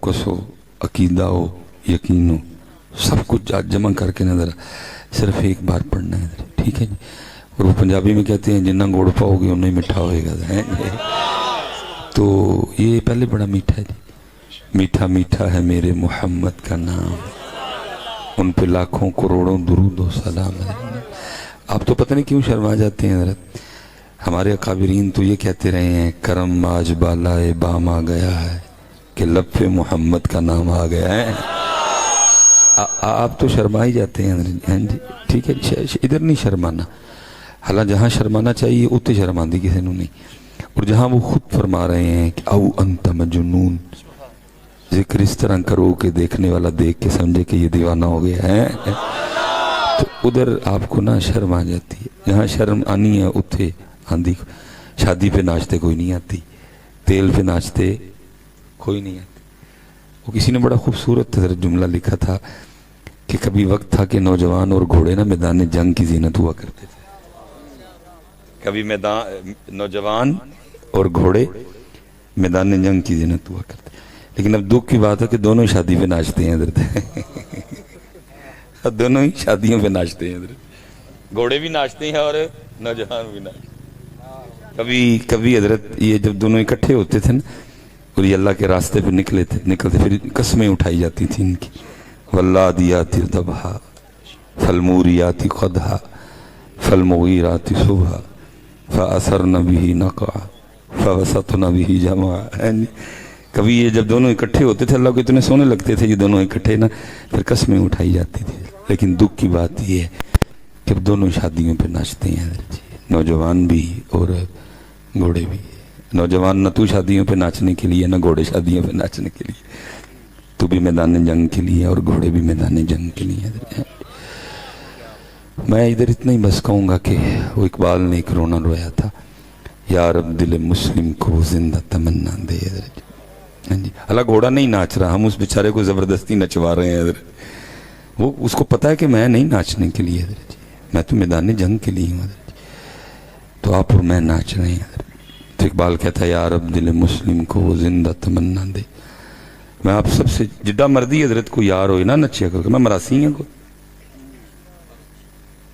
تمرکز ہو، عقیدہ ہو، یقین ہو، سب کچھ جمع کر کے نظر صرف ایک بار پڑھنا ہے، ٹھیک ہے جی۔ اور وہ پنجابی میں کہتے ہیں جنہ گوڑ پاؤ گے انہیں میٹھا ہوئے گا، تو یہ پہلے بڑا میٹھا ہے جی۔ میٹھا میٹھا ہے میرے محمد کا نام، ان پہ لاکھوں کروڑوں درود و سلام ہے۔ آپ تو پتہ نہیں کیوں شرما جاتے ہیں حضرت، ہمارے اکابرین تو یہ کہتے رہے ہیں کرم آج بالائے بام آ گیا ہے کہ لب پہ محمد کا نام آ گیا ہے۔ آپ تو شرما ہی جاتے ہیں جی، ٹھیک ہے، ادھر نہیں شرمانا، حالانکہ جہاں شرمانا چاہیے اتنے شرمان دی کسی نے نہیں، اور جہاں وہ خود فرما رہے ہیں کہ او انت مجنون، ذکر اس طرح کرو کہ دیکھنے والا دیکھ کے سمجھے کہ یہ دیوانہ ہو گیا ہے، تو ادھر آپ کو نہ شرم آ جاتی ہے۔ جہاں شرم آنی ہے اتنے آندھی، شادی پہ ناچتے کوئی نہیں آتی، تیل پہ ناچتے کوئی نہیں آتی۔ وہ کسی نے بڑا خوبصورت جملہ لکھا تھا کہ کبھی وقت تھا کہ نوجوان اور گھوڑے نا میدان جنگ کی زینت ہوا کرتے تھے، کبھی نوجوان اور گھوڑے میدان جنگ کی زینت ہوا کرتے، لیکن اب دکھ کی بات ہے کہ دونوں ہی شادی پہ ناچتے ہیں حضرت، دونوں ہی شادیوں پہ ناچتے ہیں حضرت، گھوڑے بھی ناچتے ہیں اور نوجوان بھی ناچتے ہیں۔ کبھی حضرت یہ جب دونوں اکٹھے ہوتے تھے نا اور یہ اللہ کے راستے پہ نکلتے پھر قسمیں اٹھائی جاتی تھیں ان کی، واللادیات ذبحا فالموریات قدحا فالمغیرات صبحا فأثرن به نقعا فوسطن به جمعا۔ کبھی یہ جب دونوں اکٹھے ہوتے تھے اللہ کو اتنے سونے لگتے تھے یہ دونوں اکٹھے نا، پھر قسمیں اٹھائی جاتی تھی۔ لیکن دکھ کی بات یہ ہے کہ اب دونوں شادیوں پہ ناچتے ہیں جی، نوجوان بھی اور گھوڑے بھی۔ نوجوان نہ تو شادیوں پہ ناچنے کے لیے نہ گھوڑے شادیوں پہ ناچنے کے لیے، تو بھی میدان جنگ کے لیے اور گھوڑے بھی میدان جنگ کے لیے۔ میں ادھر اتنا ہی بس کہوں گا کہ وہ اقبال نے ایک رونا رویا تھا، یا رب دل مسلم کو زندہ تمنا دے۔ جی اللہ گھوڑا نہیں ناچ رہا، ہم اس بیچارے کو زبردستی نچوا رہے ہیں حضرت، وہ اس کو پتا ہے کہ میں نہیں ناچنے کے لیے حضرت جی، میں تو میدان جنگ کے لیے ہوں حضرت جی، تو آپ اور میں ناچ رہے ہیں حضرت۔ تو اقبال کہتا ہے یا رب دل مسلم کو وہ زندہ تمنا دے۔ میں آپ سب سے جدہ مردی حضرت کو یار ہوئے نہ نچیا کرو، میں مراسی ہیں کوئی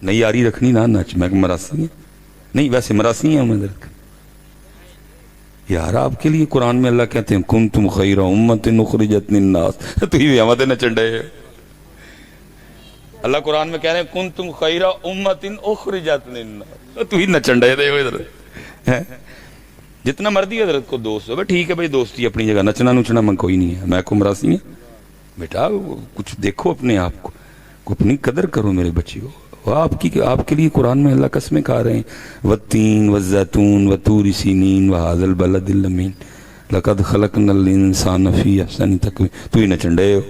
نہیں یاری رکھنی نہ ناچ، میں مراسی ہیں نہیں، ویسے مراسی ہیں حضرت یار۔ آپ کے لیے قرآن میں اللہ کہتے ہیں کنتم خیر امت اخرجت للناس، تو ہی آمد نہ چنڈے، اللہ قرآن میں کہہ رہے ہیں کنتم خیر امت اخرجت للناس، تو ہی نہ چنڈے دے حضرت۔ جتنا مردی حضرت کو دوست ہو ٹھیک ہے بھائی، دوستی اپنی جگہ، نچنا نچنا من کوئی نہیں ہے، میں کو مراسی ہیں بیٹا، کچھ دیکھو اپنے آپ کو اپنی قدر کرو میرے بچیوں۔ آپ کے لیے قرآن میں اللہ قسمیں کھا رہے ہیں والتین والزیتون وطور سینین وہذا البلد الامین لقد خلقنا الانسان فی احسن تقویم، تو ہی نہ چنڈے ہو۔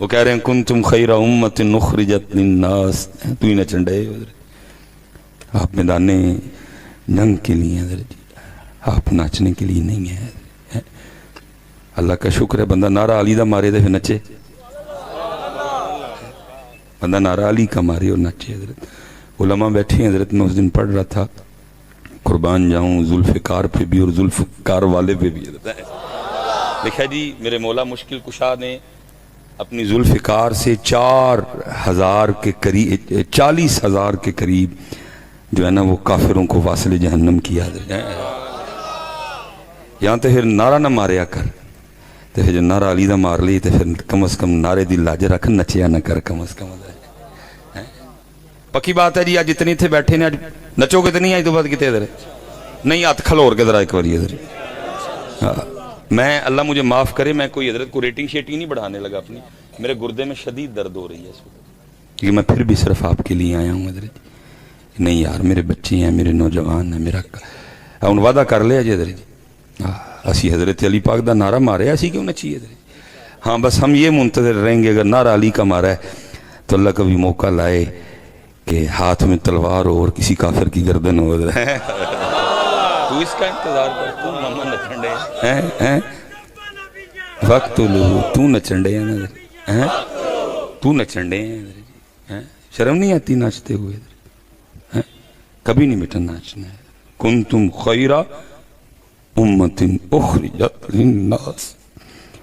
وہ کہہ رہے ہیں کنتم خیر امت اخرجت للناس، تو ہی نہ چنڈے ہو حضرت۔ آپ میدان جنگ کے لیے حضرت، آپ ناچنے کے لیے نہیں ہیں۔ اللہ کا شکر ہے بندہ نعرہ علی دا مارے دے پھر نچے، بندہ نعرہ علی کا مارے اور نچے حضرت۔ علماء بیٹھے ہیں حضرت، میں اس دن پڑھ رہا تھا قربان جاؤں ذوالفقار پہ بھی اور ذوالفقار والے پہ بھی حضرت لکھا جی میرے مولا مشکل کشا نے اپنی ذوالفقار سے 4000 کے قریب 40,000 کے قریب جو ہے نا وہ کافروں کو واصل جہنم کیا حضرت۔ یہاں تو پھر نعرہ نہ ماریا کر، تو پھر جو نعرہ علی دا مار لی تو پھر کم از کم نعرے دی لاج رکھ، نچیا نہ کر کم از کم۔ پکی بات ہے جی، آج جتنی تھے بیٹھے نے، آج نچو گے تو نہیں، آج تو بعد کتے ادھر نہیں، ہاتھ کھلور کے ذرا ایک بار ادھر۔ میں اللہ مجھے معاف کرے، میں کوئی حضرت کو ریٹنگ شیٹنگ نہیں بڑھانے لگا اپنی، میرے گردے میں شدید درد ہو رہی ہے اس وقت، کیونکہ میں پھر بھی صرف آپ کے لیے آیا ہوں حضرت۔ نہیں یار میرے بچے ہیں، میرے نوجوان ہیں، میرا ان وعدہ کر لیا جی حضرت، اسی حضرت علی پاک دا نعرہ مارے، اسی کیوں نچیے حضرت۔ ہاں بس ہم یہ منتظر رہیں گے اگر نعرہ علی کا مارا ہے تو اللہ کبھی موقع لائے کہ ہاتھ میں تلوار ہو اور کسی کافر کی گردن ہو، تو اس کا انتظار کر، تو ماما نچنڈے وقت تو نچنڈے ہیں، تو نچنڈے ہیں، شرم نہیں آتی ناچتے ہوئے؟ کبھی نہیں بیٹا ناچنا ہے۔ کنتم خیر امت اخرجت للناس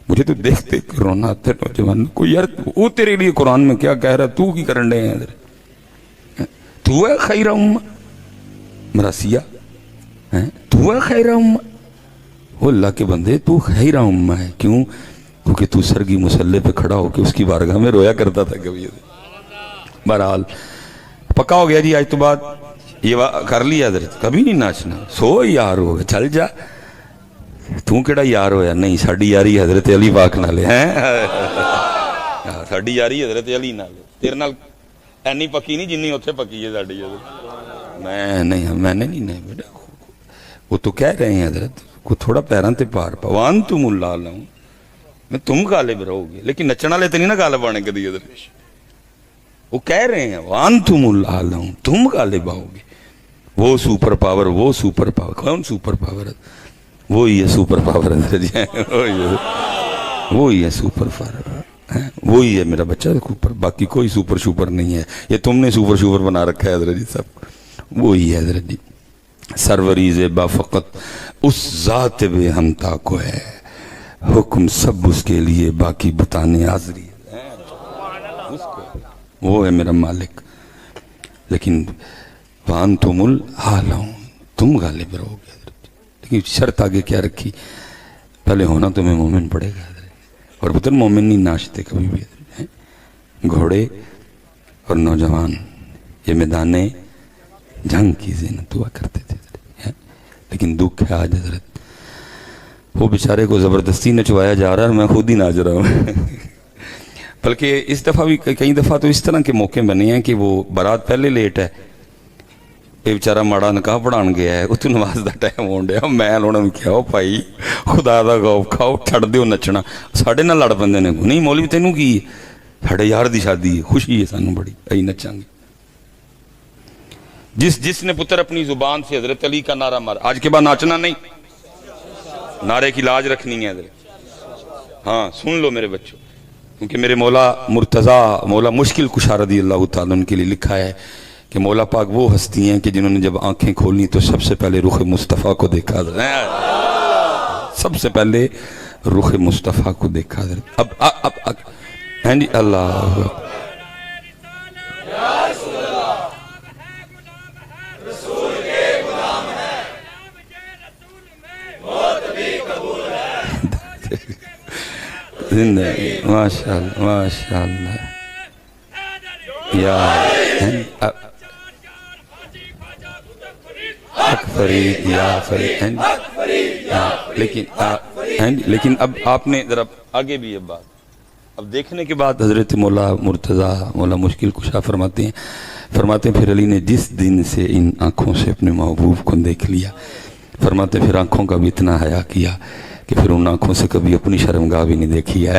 मुझे तो देखते रोना आता है नौजवान को, यार वो तेरे लिए कुरान में क्या कह रहा है, तू की करन डे है, तू है खैरा उम्मा मरासिया है, तू है खैरा उम्मा। वो अल्लाह के बंदे तू खैरा उम्मा है, क्यों? क्योंकि तू सरगी मुसल्ले पे खड़ा होकर उसकी बारगाह में रोया करता था कभी। बहरहाल पक्का हो गया जी, आज तो बाद ये कर लिया हजरत, कभी नहीं नाचना, सो यार हो गया, चल जा, तू केड़ा यार होया? नहीं, साडी यारी हजरत अली पाक नाल है, साडी यारी हजरत अली नाल, तेरे नाल एनी पक्की नहीं जिन्नी उत्थे पक्की है साडी। मैं नहीं, मैंने नहीं बेटा, वो तो कह रहे हैं हजरत को थोड़ा पैरों ते पार पवान तुम ला लाऊं मैं, तुम गालिब रहोगे, लेकिन नचण वाले तो नहीं ना गालिब आने कभी हजरत। वो कह रहे हैं वान तुम ला लाऊं, तुम गालिब आओगे। वो सुपर पावर, वो सुपर पावर, कौन सुपर पावर है? वो ही है सुपर पावर है, वो ही है सुपर पावर है, वो ही है मेरा बच्चा सुपर, बाकी कोई सुपर सुपर नहीं है, ये तुमने सुपर सुपर बना रखा है हजरत जी सब, वो ही है हजरत जी। सरवरीज़ बाफ़क़त उस ज़ात बे हमता को है, हुक्म सब उसके लिए, बाकी बताने हाज़री है उसको, वो है मेरा मालिक। लेकिन वान तुमुल आलाऊं, तुम गालिब रहोगे। लेकिन शर्त आगे क्या रखी? पहले होना तुम्हें मोमिन पड़ेगा, और पुत्र मोमिन नहीं नाचते कभी भी है। घोड़े और नौजवान ये मैदाने जंग की ज़ीनत हुआ करते थे है? लेकिन दुख है आज हजरत, वो बेचारे को ज़बरदस्ती नचवाया जा रहा है, मैं खुद ही नाच रहा हूँ। बल्कि इस दफ़ा भी कई दफ़ा तो इस तरह के मौके बने हैं कि वो बारात पहले लेट है, ये बेचारा माड़ा निकाह पढ़ान गया है, उतों नमाज का टाइम होन डया, मैं उन्होंने क्या भाई खुदा दा खौफ खाओ, छड़ दिओ नचना, साढ़े नाल लड़ पैंदे ने, नहीं मौलवी तैनूं की साढ़े यार दी शादी है, खुशी है सानूं बड़ी, असीं नचांगे। जिसने पुत्र अपनी जुबान से हजरत अली का नारा मारा, आज के बाद नाचना नहीं, नारे की लाज रखनी है हजरत। हाँ सुन लो मेरे बच्चों, क्योंकि मेरे मौला मुर्तज़ा, मौला मुश्किल कुशा रज़ी अल्लाह तआला उनके लिए लिखा है कि मौला पाक वो हस्ती हैं कि जिन्होंने जब आंखें खोली तो सबसे पहले रुख मुस्तफ़ा को देखा, सबसे पहले रुख मुस्तफ़ा को देखा। अब हैं जी, अल्लाह जिंदगी माशाअल्लाह माशाअल्लाह या फरीद या फरीद, लेकिन अब आपने जरा आगे भी ये बात अब देखने के बाद हजरत मौला मुर्तज़ा मौला मुश्किल कुशा फरमाते हैं फिर अली ने जिस दिन से इन आँखों से अपने महबूब को देख लिया, फरमाते फिर आँखों का भी इतना हया किया कि फिर उन आँखों से कभी अपनी शर्मगाह भी नहीं देखी है।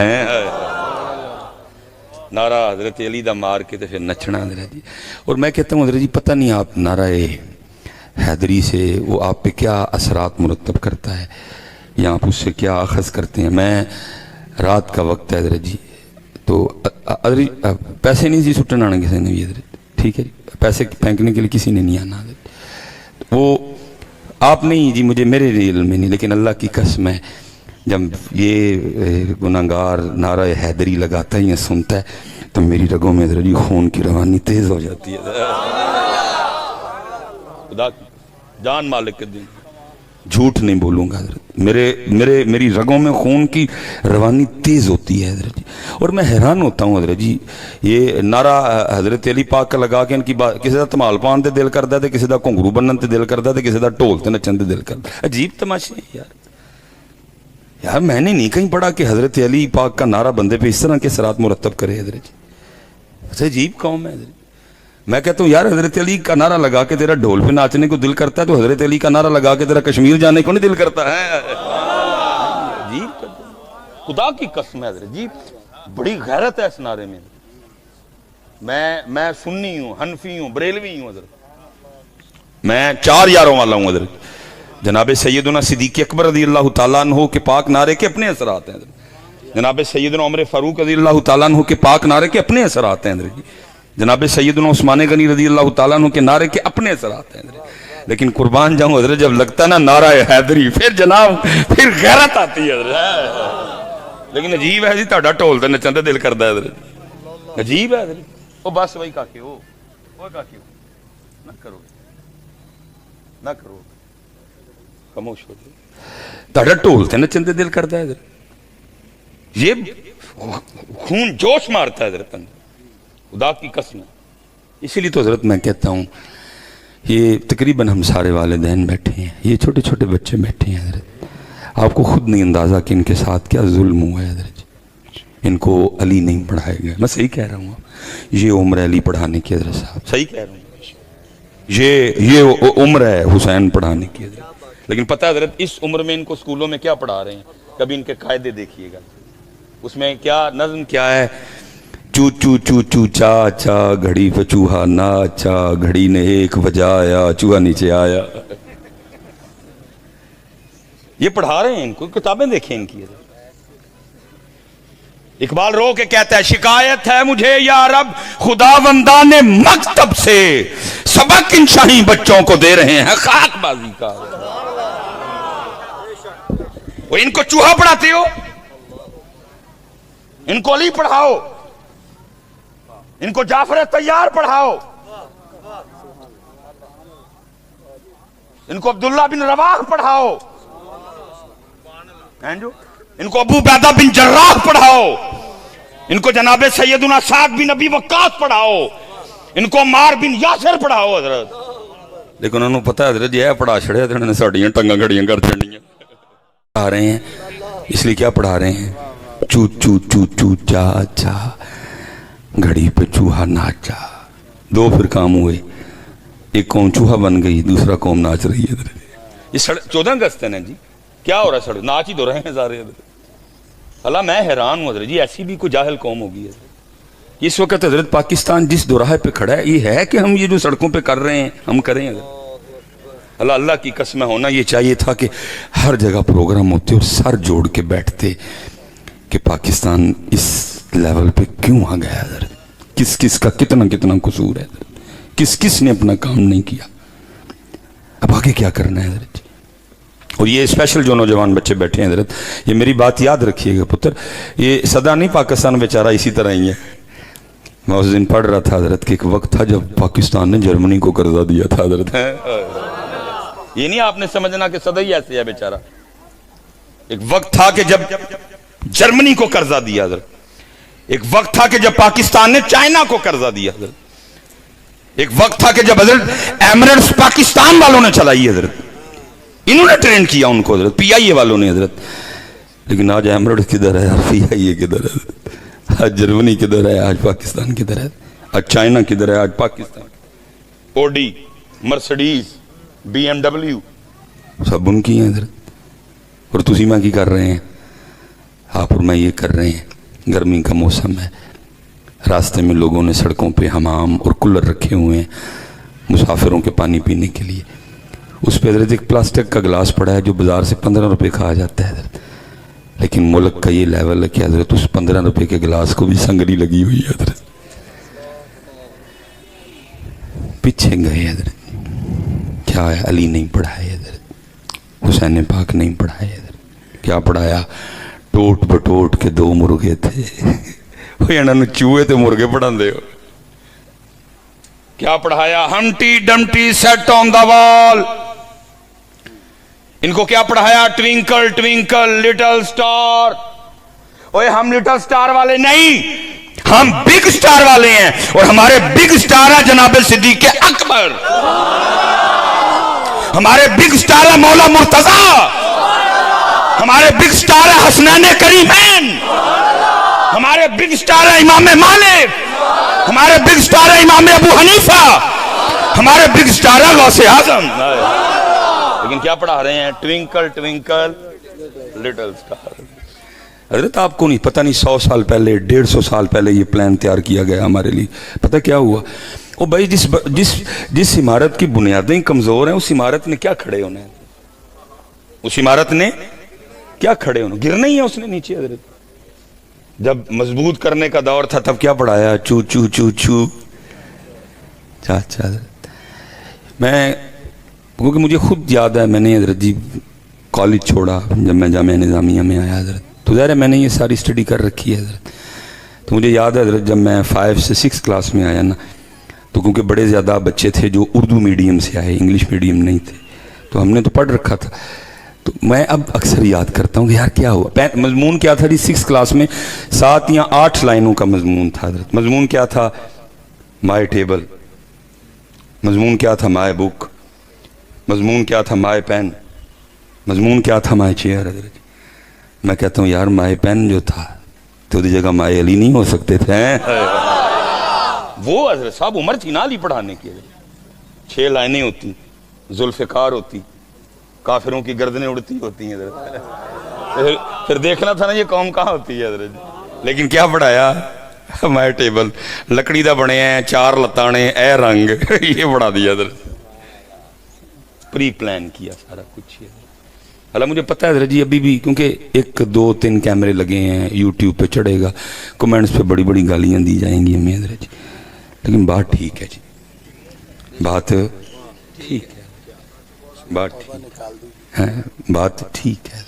नारा हजरत अली दा मार के तो फिर नचना हजरत जी। और मैं कहता हूँ हजरत जी, पता नहीं आप नारा हैदरी से वो आप पे क्या असरात मुरतब करता है, या आप उससे क्या अखज़ करते हैं। मैं रात का वक्त है हजरत जी, तो पैसे नहीं जी सुटन आने किसी ने भी हजरत, ठीक है जी, पैसे फेंकने के लिए किसी ने नहीं आना हजरत। वो आप नहीं जी, मुझे मेरे इल्म में नहीं, लेकिन अल्लाह की कसम है, जब ये गुनाहगार नारा हैदरी लगाता है या सुनता है तो मेरी रगों में हजरत जी खून की रवानी तेज हो जाती है। खुदा की जान मालिक के दिन झूठ नहीं बोलूंगा हजरत, मेरी रगों में खून की रवानी तेज होती है हजरत जी। और मैं हैरान होता हूँ हजरत जी, ये नारा हजरत अली पाक का लगा के इनकी बात, किसी का धमाल पान ते दिल करता है, किसी का घुंघरू बनन ते दिल करता है, किसी का ढोल ते नचन ते दिल करता। अजीब तमाशे यार मैंने नहीं कहीं पढ़ा कि हजरत अली पाक का नारा बंदे पे इस तरह के सरात मुरतब करे हजरत जी। अजीब कौम है हजरत। मैं कहता हूँ यार हजरत अली का नारा लगा के तेरा ढोल पे नाचने को दिल करता है, तो हजरत अली का नारा लगा के तेरा कश्मीर जाने को नहीं दिल करता है। जी खुदा की कसम है हजरत जी, बड़ी गैरत है इस नारे में। मैं सुन्नी हूँ, हनफी हूँ, बरेलवी हूँ हजरत, मैं 4 यारों वाला हूँ हजरत। जनाब सैयदना सिद्दीक़ अकबर रज़ी अल्लाह तआला अन्हु के पाक नारे के अपने असरात हैं। जनाब सैयदना उमर फारूक रज़ी अल्लाह तआला अन्हु के पाक नारे के अपने असरात हैं। जनाब सैयदना उस्मान गनी रज़ी अल्लाह तआला अन्हु के नारे के अपने असरात हैं। लेकिन कुर्बान जाऊं हजरत, जब लगता ना नारा हैदरी, फिर जनाब फिर गैरत आती है हजरत। लेकिन अजीब है जी ਤੁਹਾਡਾ ਢੋਲ ਤੇ ਨੱਚਣ ਦਾ ਦਿਲ ਕਰਦਾ ਹੈ ਇਧਰ अजीब है इधर ਉਹ ਬਸ ਵਈ ਕਾਕੇ ਉਹ ਕਾਕੇ ਨਾ ਕਰੋ खामोश हो जाओ ਤੁਹਾਡਾ ਢੋਲ ਤੇ ਨੱਚਣ ਦਾ ਦਿਲ ਕਰਦਾ ਹੈ ਇਧਰ ये खून जोश मारता है हजरत खुदा की कसम इसीलिए तो हजरत मैं कहता हूँ ये तकरीबन हम सारे वालिदैन बैठे हैं ये छोटे छोटे बच्चे बैठे हैं हजरत आपको खुद नहीं अंदाज़ा कि इनके साथ क्या जुल्म हुआ है हजरत इनको अली नहीं पढ़ाया गया मैं सही कह रहा हूँ ये उम्र अली पढ़ाने की हजरत साहब सही कह रहा हूँ ये उम्र है हुसैन पढ़ाने की हजरत लेकिन पता है हजरत इस उम्र में इनको स्कूलों में क्या पढ़ा रहे हैं कभी इनके कायदे देखिएगा उसमें क्या नज्म क्या है चू चू चू चू चा चा घड़ी पे चूहा नाचा घड़ी ने एक बजाया चूहा नीचे आया ये पढ़ा रहे हैं इनको किताबें देखें इनकी इकबाल रो के कहता है शिकायत है मुझे या रब खुदावंदा ने मकतब से सबक इन शाही बच्चों को दे रहे हैं खाकबाजी का वो इनको चूहा पढ़ाते हो इनको अली पढ़ाओ इनको जाफर तैयार पढ़ाओ इनको अब्दुल्ला बिन रवाह पढ़ाओ इनको अबू बैदा बिन जर्राह पढ़ाओ इनको जनाबे सैयदुना साद बिन अबी वक्कास पढ़ाओ इनको मार बिन यासिर पढ़ाओ हजरत लेकिन उन्होंने पता है हजरत ये पढ़ा छड़े इन्होंने साड़ियां टंगा घड़ियां कर छड़ियां पढ़ा रहे हैं इसलिए क्या पढ़ा रहे हैं चू चू चू चू चा चा घड़ी पे चूहा नाचा दो फिर काम हुए एक कौम चूहा बन गई दूसरा कौम नाच रही है ये 14 अगस्त है ना जी क्या हो रहा है सड़क नाच ही तो रहे हैं सारे अल्लाह मैं हैरान हूँ जी ऐसी भी कोई जाहिल कौम होगी है इस वक्त हजरत पाकिस्तान जिस दोराहे पे खड़ा है ये है कि हम ये जो सड़कों पे कर रहे हैं हम करें अल्लाह अल्लाह की कसम होना ये चाहिए था कि हर जगह प्रोग्राम होते और सर जोड़ के बैठते कि पाकिस्तान इस लेवल पे क्यों आ गया है किस किस का कितना कितना कसूर है किस किस ने अपना काम नहीं किया अब आगे क्या करना है और ये स्पेशल जो नौजवान बच्चे बैठे हैं हजरत ये मेरी बात याद रखिएगा पुत्र ये सदा नहीं पाकिस्तान बेचारा इसी तरह ही है मैं उस दिन पढ़ रहा था हजरत कि एक वक्त था जब पाकिस्तान ने जर्मनी को कर्जा दिया था हजरत ये नहीं आपने समझना कि सदा ही ऐसे है बेचारा एक वक्त था कि जब जर्मनी को कर्जा दिया हजरत एक वक्त था कि जब पाकिस्तान ने चाइना को कर्जा दिया हजरत एक वक्त था कि जब हजरत एमिरेट्स पाकिस्तान वालों ने चलाई हजरत इन्होंने ट्रेन किया उनको हजरत पीआईए वालों ने हजरत लेकिन आज एमिरेट्स किधर है यार पीआईए किधर है आज जर्मनी किधर है आज पाकिस्तान किधर है आज चाइना किधर है आज पाकिस्तान ओडी मर्सिडीज BMW सब उनकी हैं हजरत और तुसी मैं की कर रहे हैं आप और मैं ये कर रहे हैं गर्मी का मौसम है रास्ते में लोगों ने सड़कों पे हमाम और कूलर रखे हुए हैं मुसाफिरों के पानी पीने के लिए उस पर हजरत एक प्लास्टिक का गिलास पड़ा है जो बाजार से 15 रुपए का आ जाता है हजरत लेकिन मुल्क का ये लेवल है कि हजरत उस 15 रुपए के गिलास को भी संगरी लगी हुई है हजरत पीछे गए हजरत क्या है अली नहीं पढ़ाया हजरत हुसैन पाक नहीं पढ़ाया हजरत क्या पढ़ाया टोट बटोट के 2 मुर्गे थे इन्होंने चूहे ते मुर्गे पढ़ाते हो क्या पढ़ाया Humpty Dumpty set on the wall इनको क्या पढ़ाया ट्विंकल ट्विंकल लिटिल स्टार ओए हम लिटिल स्टार वाले नहीं हम बिग स्टार वाले हैं और हमारे बिग स्टार है जनाब सिद्दीक अकबर हमारे बिग स्टार है मौला मुर्तजा हमारे बिग स्टार है हसनैन करीमैन हमारे बिग स्टार है इमाम मालिक हमारे बिग स्टार है इमाम अबू हनीफा हमारे बिग स्टार है गौसे आजम लेकिन क्या पढ़ा रहे हैं ट्विंकल ट्विंकल लिटिल स्टार हजरत आपको नहीं पता नहीं 100 साल पहले 150 साल पहले ये प्लान तैयार किया गया हमारे लिए पता क्या हुआ ओ भाई जिस इमारत की बुनियादें कमजोर हैं उस इमारत ने क्या खड़े होना है उस इमारत ने क्या खड़े होना गिरना ही है उसने नीचे हजरत जब मजबूत करने का दौर था तब क्या पढ़ाया चू चू चू चू चाचा मैं क्योंकि मुझे खुद याद है मैंने हजरत जी कॉलेज छोड़ा जब मैं जामिया निज़ामिया में आया हजरत تو ظاہر ہے میں نے یہ ساری اسٹڈی کر رکھی ہے حضرت. تو مجھے یاد ہے حضرت جب میں 5 سے 6 کلاس میں آیا نا تو کیونکہ بڑے زیادہ بچے تھے جو اردو میڈیم سے آئے, انگلش میڈیم نہیں تھے, تو ہم نے تو پڑھ رکھا تھا. تو میں اب اکثر یاد کرتا ہوں کہ یار کیا ہوا, مضمون کیا تھا جی 6 کلاس میں 7 یا 8 لائنوں کا مضمون تھا حضرت. مضمون کیا تھا؟ مائی ٹیبل. مضمون کیا تھا؟ مائی بک. مضمون کیا تھا؟ مائی پین. مضمون کیا تھا؟ My chair. حضرت میں کہتا ہوں یار مائی پین جو تھا تو اس جگہ مائی علی نہیں ہو سکتے تھے؟ وہ حضرت صاحب عمر تھی نا علی پڑھانے کی. 6 لائنیں ہوتی, ذوالفقار ہوتی, کافروں کی گردنیں اڑتی ہوتی ہیں حضرت. پھر دیکھنا تھا نا یہ قوم کہاں ہوتی ہے حضرت. لیکن کیا پڑھایا؟ مائی ٹیبل. لکڑی دا بنے ہیں 4 لتانے اے رنگ یہ بڑھا دیا حضرت. پری پلان کیا سارا کچھ. حالانکہ مجھے پتہ ہے حضرت جی ابھی بھی, کیونکہ 1 2 3 کیمرے لگے ہیں, یوٹیوب پہ چڑھے گا, کمنٹس پہ بڑی بڑی گالیاں دی جائیں گی ہمیں حضرت جی, لیکن بات ٹھیک ہے جی, بات ٹھیک ہے, بات ٹھیک ہے, بات ٹھیک ہے.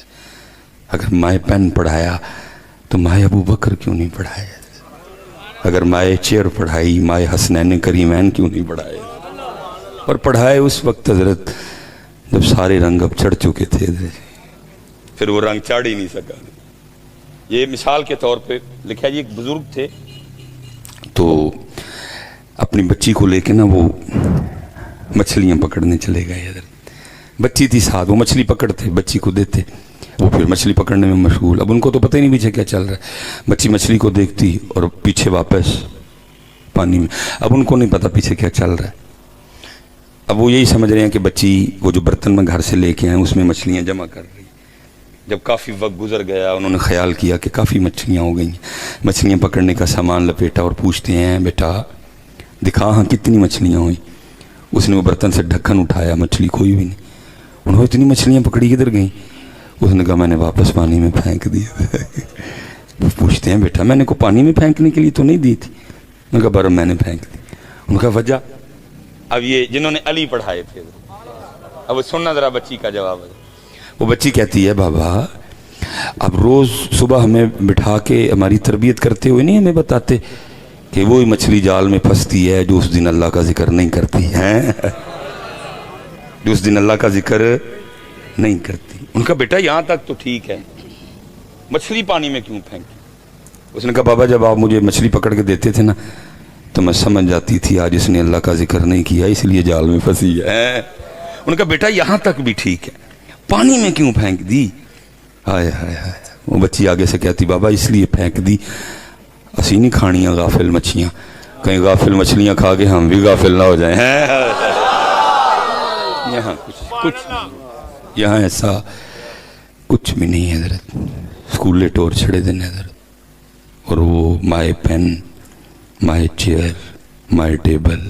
اگر مائے پین پڑھایا تو مائے ابو بکر کیوں نہیں پڑھایا؟ اگر مائے چیئر پڑھائی مائے حسنین کریمین کیوں نہیں پڑھائے؟ اور پڑھائے اس وقت حضرت جب سارے رنگ اب چڑھ چکے تھے, پھر وہ رنگ چڑھ ہی نہیں سکا. یہ مثال کے طور پہ لکھا جی, ایک بزرگ تھے تو اپنی بچی کو لے کے نا وہ مچھلیاں پکڑنے چلے گئے حضرت. بچی تھی ساتھ, وہ مچھلی پکڑتے بچی کو دیتے, وہ پھر مچھلی پکڑنے میں مشغول. اب ان کو تو پتہ ہی نہیں پیچھے کیا چل رہا ہے. بچی مچھلی کو دیکھتی اور پیچھے واپس پانی میں. اب ان کو نہیں پتا پیچھے کیا چل رہا ہے. اب وہ یہی سمجھ رہے ہیں کہ بچی وہ جو برتن میں گھر سے لے کے آئے اس میں مچھلیاں جمع کر رہی. جب کافی وقت گزر گیا انہوں نے خیال کیا کہ کافی مچھلیاں ہو گئی ہیں. مچھلیاں پکڑنے کا سامان لپیٹا اور پوچھتے ہیں بیٹا دکھا ہاں کتنی مچھلیاں ہوئیں. اس نے وہ برتن سے ڈھکن اٹھایا, مچھلی کوئی بھی نہیں. انہوں نے اتنی مچھلیاں پکڑی کدھر گئیں؟ اس نے کہا میں نے واپس پانی میں پھینک دیا. پوچھتے ہیں بیٹا میں نے کو پانی میں پھینکنے کے لیے تو نہیں دی تھی؟ میں نے کہا برم میں نے پھینک دی. ان کا وجہ, اب یہ جنہوں نے علی پڑھائے تھے, اب سننا ذرا بچی کا جواب ہے. وہ بچی کہتی ہے بابا اب روز صبح ہمیں بٹھا کے ہماری تربیت کرتے ہوئے نہیں ہمیں بتاتے کہ وہی مچھلی جال میں پھنستی ہے جو اس دن اللہ کا ذکر نہیں کرتی ہے, جو اس دن اللہ کا ذکر نہیں کرتی. ان کا بیٹا یہاں تک تو ٹھیک ہے, مچھلی پانی میں کیوں پھینکی؟ اس نے کہا بابا جب آپ مجھے مچھلی پکڑ کے دیتے تھے نا تو میں سمجھ جاتی تھی آج اس نے اللہ کا ذکر نہیں کیا اس لیے جال میں پھنسی ہے. ان کا بیٹا یہاں تک بھی ٹھیک ہے, پانی میں کیوں پھینک دی؟ ہائے ہائے ہائے. وہ بچی آگے سے کہتی بابا اس لیے پھینک دی اسی نہیں کھانیاں غافل مچھلیاں, کہیں غافل مچھلیاں کھا کے ہم بھی غافل نہ ہو جائیں. یہاں کچھ یہاں ایسا کچھ بھی نہیں ہے حضرت. اسکولے ٹور چھڑے دینے حضرت, اور وہ my pen, my chair, my table,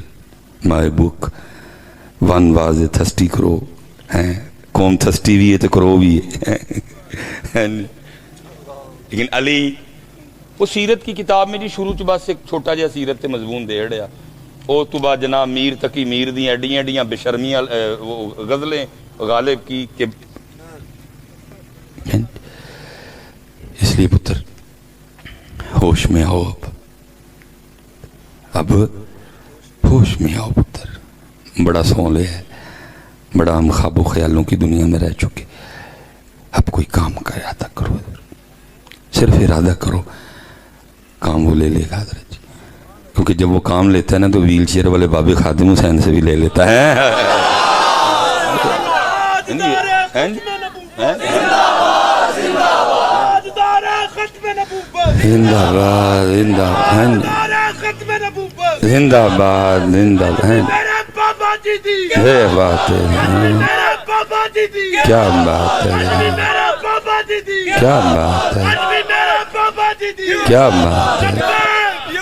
my book. One was a thirsty crow ہیں, قوم تھسٹی بھی ہے تو کرو بھی ہے. لیکن علی وہ سیرت کی کتاب میں جی شروع چ بس ایک چھوٹا جہا سیرت تے مضمون دے رہا, او تو بعد جناب میر تقی میر دی ایڈیاں ایڈیاں بشرمیاں غزلیں غالب کی کہ اس لیے پتر ہوش میں آؤ, اب ہوش میں آؤ پتر. بڑا سولے ہے, بڑا ہم خواب و خیالوں کی دنیا میں رہ چکے. اب کوئی کام کا ارادہ کرو, صرف ارادہ کرو, کام وہ لے لے گا حضرت جی. کیونکہ جب وہ کام لیتا ہے نا تو ویل چیئر والے بابے خادم حسین سے بھی لے لیتا ہے. زندہ باد زندہ زندہ باد زندہ باد. یہ بات ہے, کیا بات ہے, کیا بات ہے, کیا بات ہے.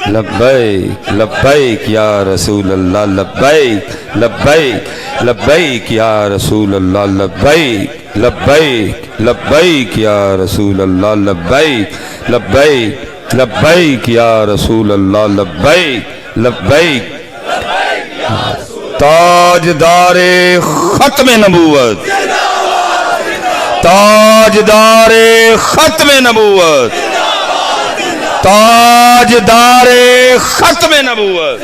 لبیک لبیک یا رسول اللہ, لبیک لبیک لبیک یا رسول اللہ, لبیک لبیک لبیک یا رسول اللہ, لبیک لبیک لبیک یا رسول اللہ, لبیک لبیک. تاجدار ختم نبوت, ताजदार खत्म नबूवत, ताजदार खत्म नबूवत।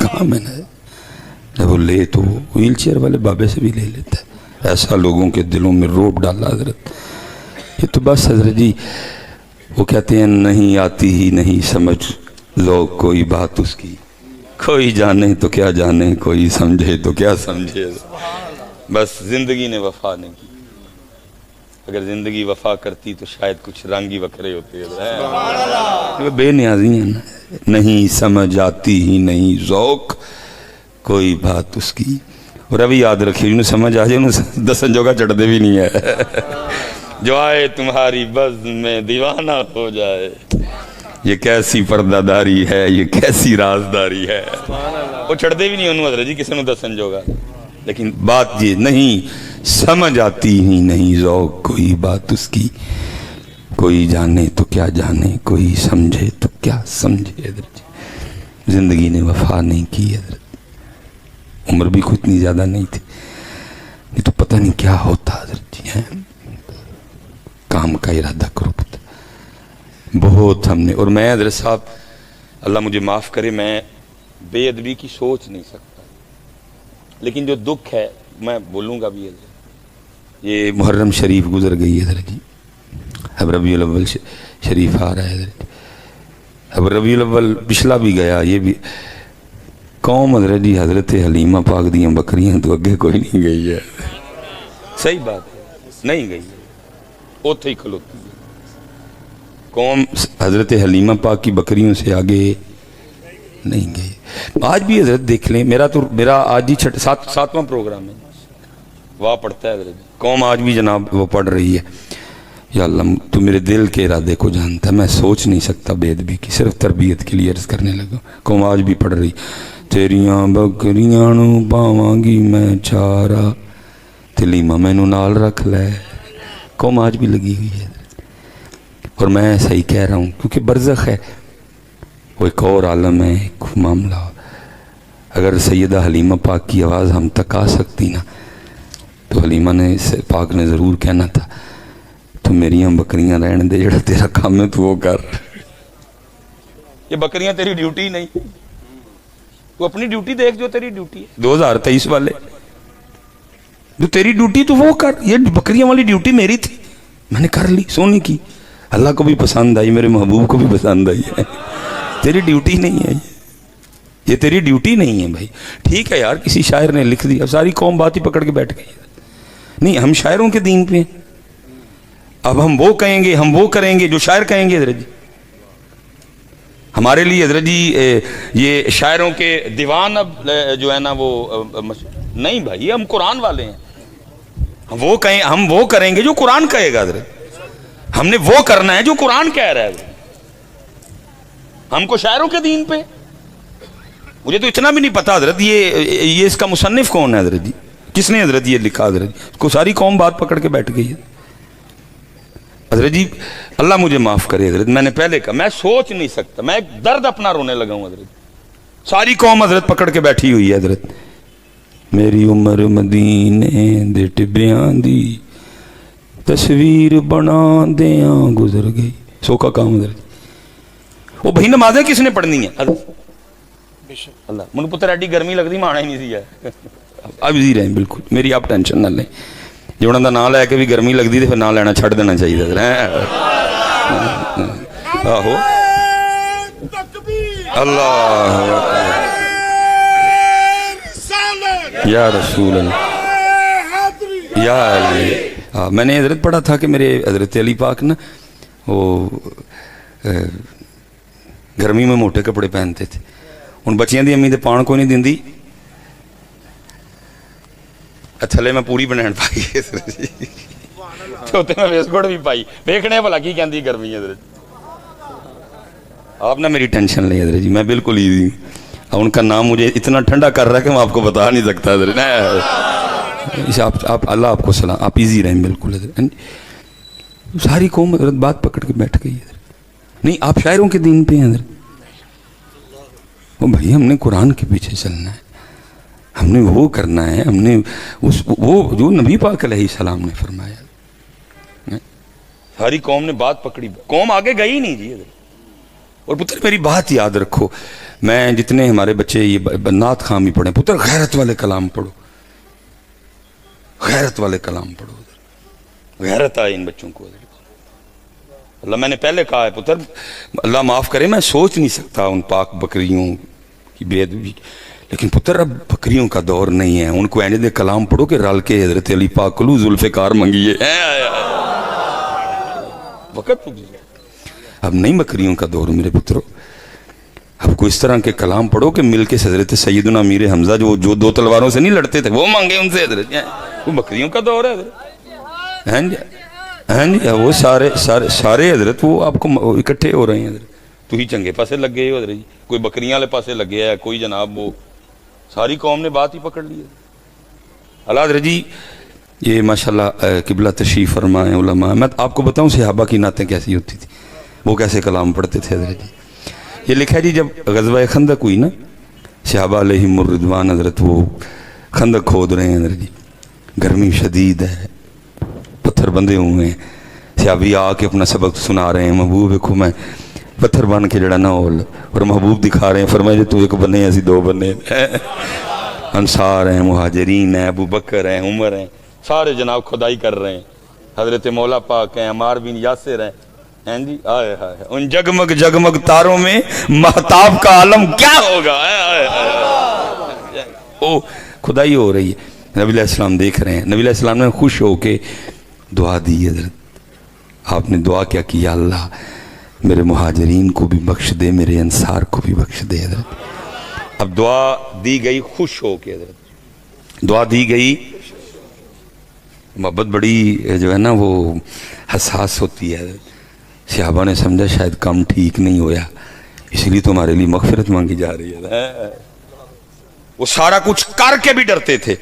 कहा मैंने जब वो ले तो व्हील चेयर वाले बाबे से भी ले लेता है। ऐसा लोगों के दिलों में रोब डाला हजरत। ये तो बस हजरत जी वो कहते हैं नहीं आती ही नहीं समझ लो कोई बात उसकी, कोई जाने तो क्या जाने, कोई समझे तो क्या समझे। बस जिंदगी ने वफा नहीं की। अगर जिंदगी वफा करती तो शायद कुछ रंग ही वखरे होते हैं। बेनियाजी है ना, नहीं समझ आती ही नहीं ज़ौक़ कोई बात उसकी। और अभी याद रखिए उन्हें समझ आ जाए उन्हें दसन जोगा चढ़ते भी नहीं है। जो आए तुम्हारी बज़्म में दीवाना हो जाए, ये कैसी पर्दादारी है, ये कैसी राजदारी है। वो चढ़ते भी नहीं उन्होंने हज़रत जी किसी ने दसन जोगा। लेकिन बात ये नहीं समझ आती ही नहीं ज़ौक़ कोई बात उसकी, कोई जाने तो क्या जाने, कोई समझे तो क्या समझे। हज़रत जी जिंदगी ने वफा नहीं की। हज़रत उम्र भी कुछ इतनी ज़्यादा नहीं थी, नहीं तो पता नहीं क्या होता। हज़रत जी हैं काम का इरादा करो पता बहुत हमने। और मैं हज़रत साहब अल्लाह मुझे माफ़ करे, मैं बेअदबी की सोच नहीं सकता, लेकिन जो दुख है मैं बोलूँगा भी। ये मुहर्रम शरीफ गुजर गई है हज़रत जी, अब रबीउल अव्वल शरीफ आ रहा है हज़रत। अब रबीउल अव्वल पिछला भी गया, ये भी कौम हज़रत जी हज़रत हलीमा पाक दियाँ बकरियाँ तो अगे कोई नहीं गई है। सही बात है, नहीं गई है, उथे ही खलोती है कौम। हज़रत हलीमा पाक की बकरियों से आगे नहीं गई। आज भी हज़रत देख लें, मेरा आज ही सातवां प्रोग्राम है, वाह पढ़ता है हज़रत। कौम आज भी जनाब वो पढ़ रही है। या अल्लाह तू मेरे दिल के इरादे को जानता है, मैं सोच नहीं सकता बेदबी की, सिर्फ तरबियत के लिए अर्ज़ करने लगा। कौम आज भी पढ़ रही, तेरियां बकरियां नू पावांगी मैं चारा, हलीमा मैनू नाल रख ले। कौम आज भी लगी हुई है। और मैं सही कह रहा हूँ क्योंकि बरज़ख है, वो एक और आलम है, एक मामला। अगर सैयदा हलीमा पाक की आवाज़ हम तक आ सकती ना, तो हलीमा ने पाक ने ज़रूर कहना था तो मेरियां बकरियां रहने दे, जेड़ा तेरा काम है तू वो कर। ये बकरियां तेरी ड्यूटी नहीं, तू अपनी ड्यूटी देख जो तेरी ड्यूटी है 2023 वाले, जो तेरी ड्यूटी तू वो कर। ये बकरियां वाली ड्यूटी मेरी थी, मैंने कर ली, सोने की। अल्लाह को भी पसंद आई, मेरे महबूब को भी पसंद आई है। तेरी ड्यूटी नहीं है ये तेरी ड्यूटी नहीं है भाई। ठीक है यार, किसी शायर ने लिख दिया, सारी कौम बात ही पकड़ के बैठ गई। नहीं, हम शायरों के दीन पे, अब हम वो कहेंगे, हम वो करेंगे जो शायर कहेंगे। हज़रत जी हमारे लिए हज़रत जी ये शायरों के दीवान अब जो है ना वो नहीं भाई, हम कुरान वाले हैं। हम वो करेंगे जो कुरान कहेगा। हज़रत हमने वो करना है जो कुरान कह रहा है। हमको शायरों के दीन पे, मुझे तो इतना भी नहीं पता हज़रत ये इसका मुसन्निफ कौन है हज़रत जी, किसने हज़रत ये लिखा। हज़रत को सारी कौम बात पकड़ के बैठ गई है। हज़रत जी अल्लाह मुझे माफ़ करे हज़रत, मैंने पहले कहा मैं सोच नहीं सकता, मैं एक दर्द अपना रोने लगा हूँ हज़रत। सारी कौम हज़रत पकड़ के बैठी हुई है हज़रत। मेरी उम्र मदीने दे टिब्बियां दी तस्वीर बना दिया गुजर गई। सो का काम हज़रत। वो भाई नमाजें किसने पढ़नी है अल्लाह। मुझे पुत्र एडी गर्मी लगती माना ही नहीं सी है। अब जी रहे बिल्कुल, मेरी आप टेंशन ना लें। जे उन्होंने नाम लैके भी गर्मी लगती तो फिर नाम लेना छड़ देना चाहिए। आहो अल्लाह या रसूल अल्लाह या अली। मैंने हज़रत पढ़ा था कि मेरे हज़रत अली पाक ना वो गर्मी में मोटे कपड़े पहनते थे। हुण बच्चियां दी अम्मी तो पाण कोई नहीं दिंदी, थले मैं पूरी बनैन पाई उत्ते मैं वेस्टकोट भी पाई, देखने भला की कहती गर्मी है। आप ना मेरी टेंशन नहीं हज़रत जी, मैं बिल्कुल ईजी। उनका नाम मुझे इतना ठंडा कर रहा है कि मैं आपको बता नहीं सकता हज़रत। आप अल्लाह आपको सलाम, आप इजी रहें बिल्कुल हज़रत। सारी कौम हज़रत बात पकड़ के बैठ गई हज़रत। नहीं, आप शायरों के दीन पे हैं हज़रत। वो भाई हमने कुरान के पीछे चलना है, ہم نے وہ کرنا ہے، ہم نے وہ جو نبی پاک علیہ السلام نے فرمایا. ساری قوم نے بات پکڑی، قوم آگے گئی نہیں جی. اور پتر میری بات یاد رکھو، میں جتنے ہمارے بچے یہ نعت خواں بھی پڑھیں، پتر غیرت والے کلام پڑھو، غیرت والے کلام پڑھو. غیرت آئے ان بچوں کو. اللہ میں نے پہلے کہا ہے پتر، اللہ معاف کرے، میں سوچ نہیں سکتا ان پاک بکریوں کی بے ادبی، لیکن پتر اب بکریوں کا دور نہیں ہے. ان کو اینڈ دے کلام پڑھو کہ رل کے حضرت علی پاک کلو ذوالفقار منگیے. وقت اب نہیں بکریوں کا دور میرے پترو. اب کو اس طرح کے کلام پڑھو کہ مل کے حضرت سیدنا امیر حمزہ جو دو تلواروں سے نہیں لڑتے تھے وہ مانگے ان سے حضرت. وہ بکریوں کا دور ہے حضرت. ہاں جی وہ سارے حضرت وہ آپ کو اکٹھے ہو رہے ہیں حضرت. تو ہی چنگے پاسے لگ گئے ہو حضرت جی. کوئی بکریاں والے پاسے لگے ہے، کوئی جناب وہ ساری قوم نے بات ہی پکڑ لی ہے. اللہ حضرت جی یہ ماشاءاللہ قبلہ تشریف فرمائے علماء. میں آپ کو بتاؤں صحابہ کی نعتیں کیسی ہوتی تھی، وہ کیسے کلام پڑھتے تھے حضرت جی. یہ لکھا ہے جی جب غزوہ خندق ہوئی نا، صحابہ علیہم الرضوان حضرت وہ خندق کھود رہے ہیں حضرت جی. گرمی شدید ہے، پتھر بندے ہوئے ہیں. صحابی آ کے اپنا سبق سنا رہے ہیں. محبوب کو میں پتھر بن کے جڑا نہ ہول، اور محبوب دکھا رہے ہیں. فرمایا تو ایک بنے ایسی دو بنے. انصار ہیں، مہاجرین ہیں، ابو بکر ہیں، عمر ہیں، سارے جناب خدائی کر رہے ہیں. حضرت مولا پاک ہیں، عمار بن یاسر ہیں. جی آئے ہائے ان جگمگ جگمگ تاروں میں مہتاب کا عالم کیا ہوگا. او خدائی ہو رہی ہے. نبی علیہ السلام دیکھ رہے ہیں. نبی علیہ السلام نے خوش ہو کے دعا دی حضرت. آپ نے دعا کیا کہ یا اللہ میرے مہاجرین کو بھی بخش دے، میرے انصار کو بھی بخش دے حضرت. اب دعا دی گئی خوش ہو کے حضرت. دعا دی گئی. محبت بڑی جو ہے نا وہ حساس ہوتی ہے حضرت. صحابہ نے سمجھا شاید کم ٹھیک نہیں ہویا، اس لیے تمہارے لیے مغفرت مانگی جا رہی ہے. وہ سارا کچھ کر کے بھی ڈرتے تھے.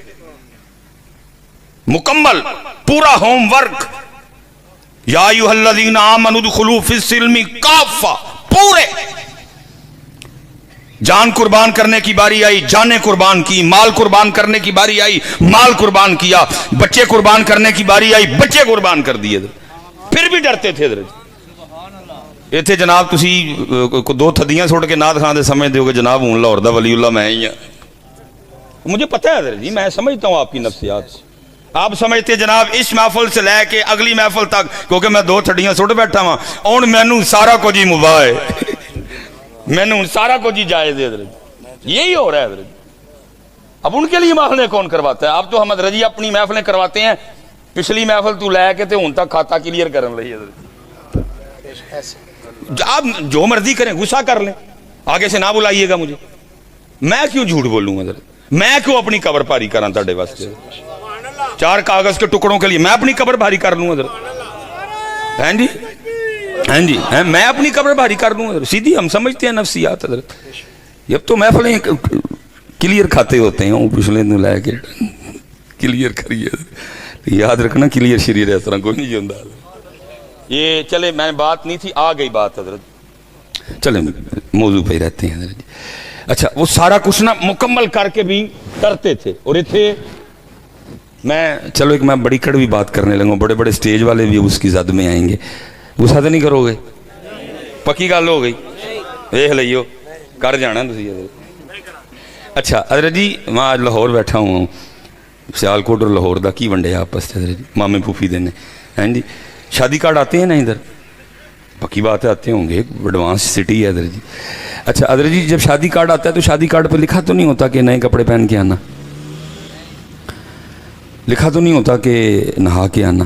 مکمل پورا ہوم ورک. یا ایھا الذین آمنوا ادخلوا فی السلم کافہ، پورے جان قربان کرنے کی باری آئی، جانیں قربان کی. مال قربان کرنے کی باری آئی، مال قربان کیا. بچے قربان کرنے کی باری آئی، بچے قربان کر دیے. پھر بھی ڈرتے تھے حضرت. اتنے جناب تسی دو تھدیاں سٹ کے نعت خان دے سمجھتے ہو کہ جناب ہوں لاہور دا ولی اللہ میں ہی ہوں. مجھے پتہ ہے حضرت جی، میں سمجھتا ہوں آپ کی نفسیات سے. آپ سمجھتے جناب اس محفل سے لے کے اگلی محفل تک، کیونکہ میں دو تھڑیاں سٹ بیٹھا ہوں اور مینوں سارا کچھ ہی مباح ہے، مینوں سارا کچھ ہی جائز ہے حضرت. یہی ہو رہا ہے حضرت. اب ان کے لیے محفلیں کون کرواتا ہے؟ آپ تو حمد رضی اپنی محفلیں کرواتے ہیں. پچھلی محفل تو لے کے تے ہن تک کھاتا کلیئر کرن لئی حضرت. آپ جو مرضی کریں، غصہ کر لیں، آگے سے نہ بلائیے گا مجھے. میں کیوں جھوٹ بولوں حضرت؟ میں کیوں اپنی قبر بھاری کراں تہاڈے واسطے؟ 4 کاغذ کے ٹکڑوں کے لیے میں اپنی قبر بھاری کر لوں حضرت. ہیں جی ہیں جی میں اپنی قبر بھاری کر لوں حضرت. سیدھی ہم سمجھتے ہیں نفسیات حضرت. اب تو محفلیں کلیئر کھاتے ہوتے ہیں، وہ پچھلے دن لے کے کلیئر کریے. یاد رکھنا کلیئر شریر اس طرح کوئی نہیں جاندہ. یہ چلے میں بات نہیں تھی، آ گئی بات حضرت. چلیں موضوع پہ ہی رہتے ہیں حضرت. اچھا وہ سارا کچھ نہ مکمل کر کے بھی کرتے تھے. اور اتنے میں بڑی کڑوی بات کرنے لگا. بڑے بڑے سٹیج والے بھی اس کی زد میں آئیں گے. غصہ تو نہیں کرو گے؟ پکی گل ہو گئی، دیکھ لئیو کر جانا تسی حضرت. اچھا حضرت جی میں آج لاہور بیٹھا ہوں. سیالکوٹ اور لاہور دا کی ونڈے آپس سے حضرت جی، مامے پھوپھی دینے ہیں جی. شادی کارڈ آتے ہیں نا ادھر؟ پکی بات ہے آتے ہوں گے، ایڈوانس سٹی ہے حضرت جی. اچھا حضرت جی جب شادی کارڈ آتا ہے تو شادی کارڈ پہ لکھا تو نہیں ہوتا کہ نئے کپڑے پہن کے آنا؟ لکھا تو نہیں ہوتا کہ نہا کے آنا،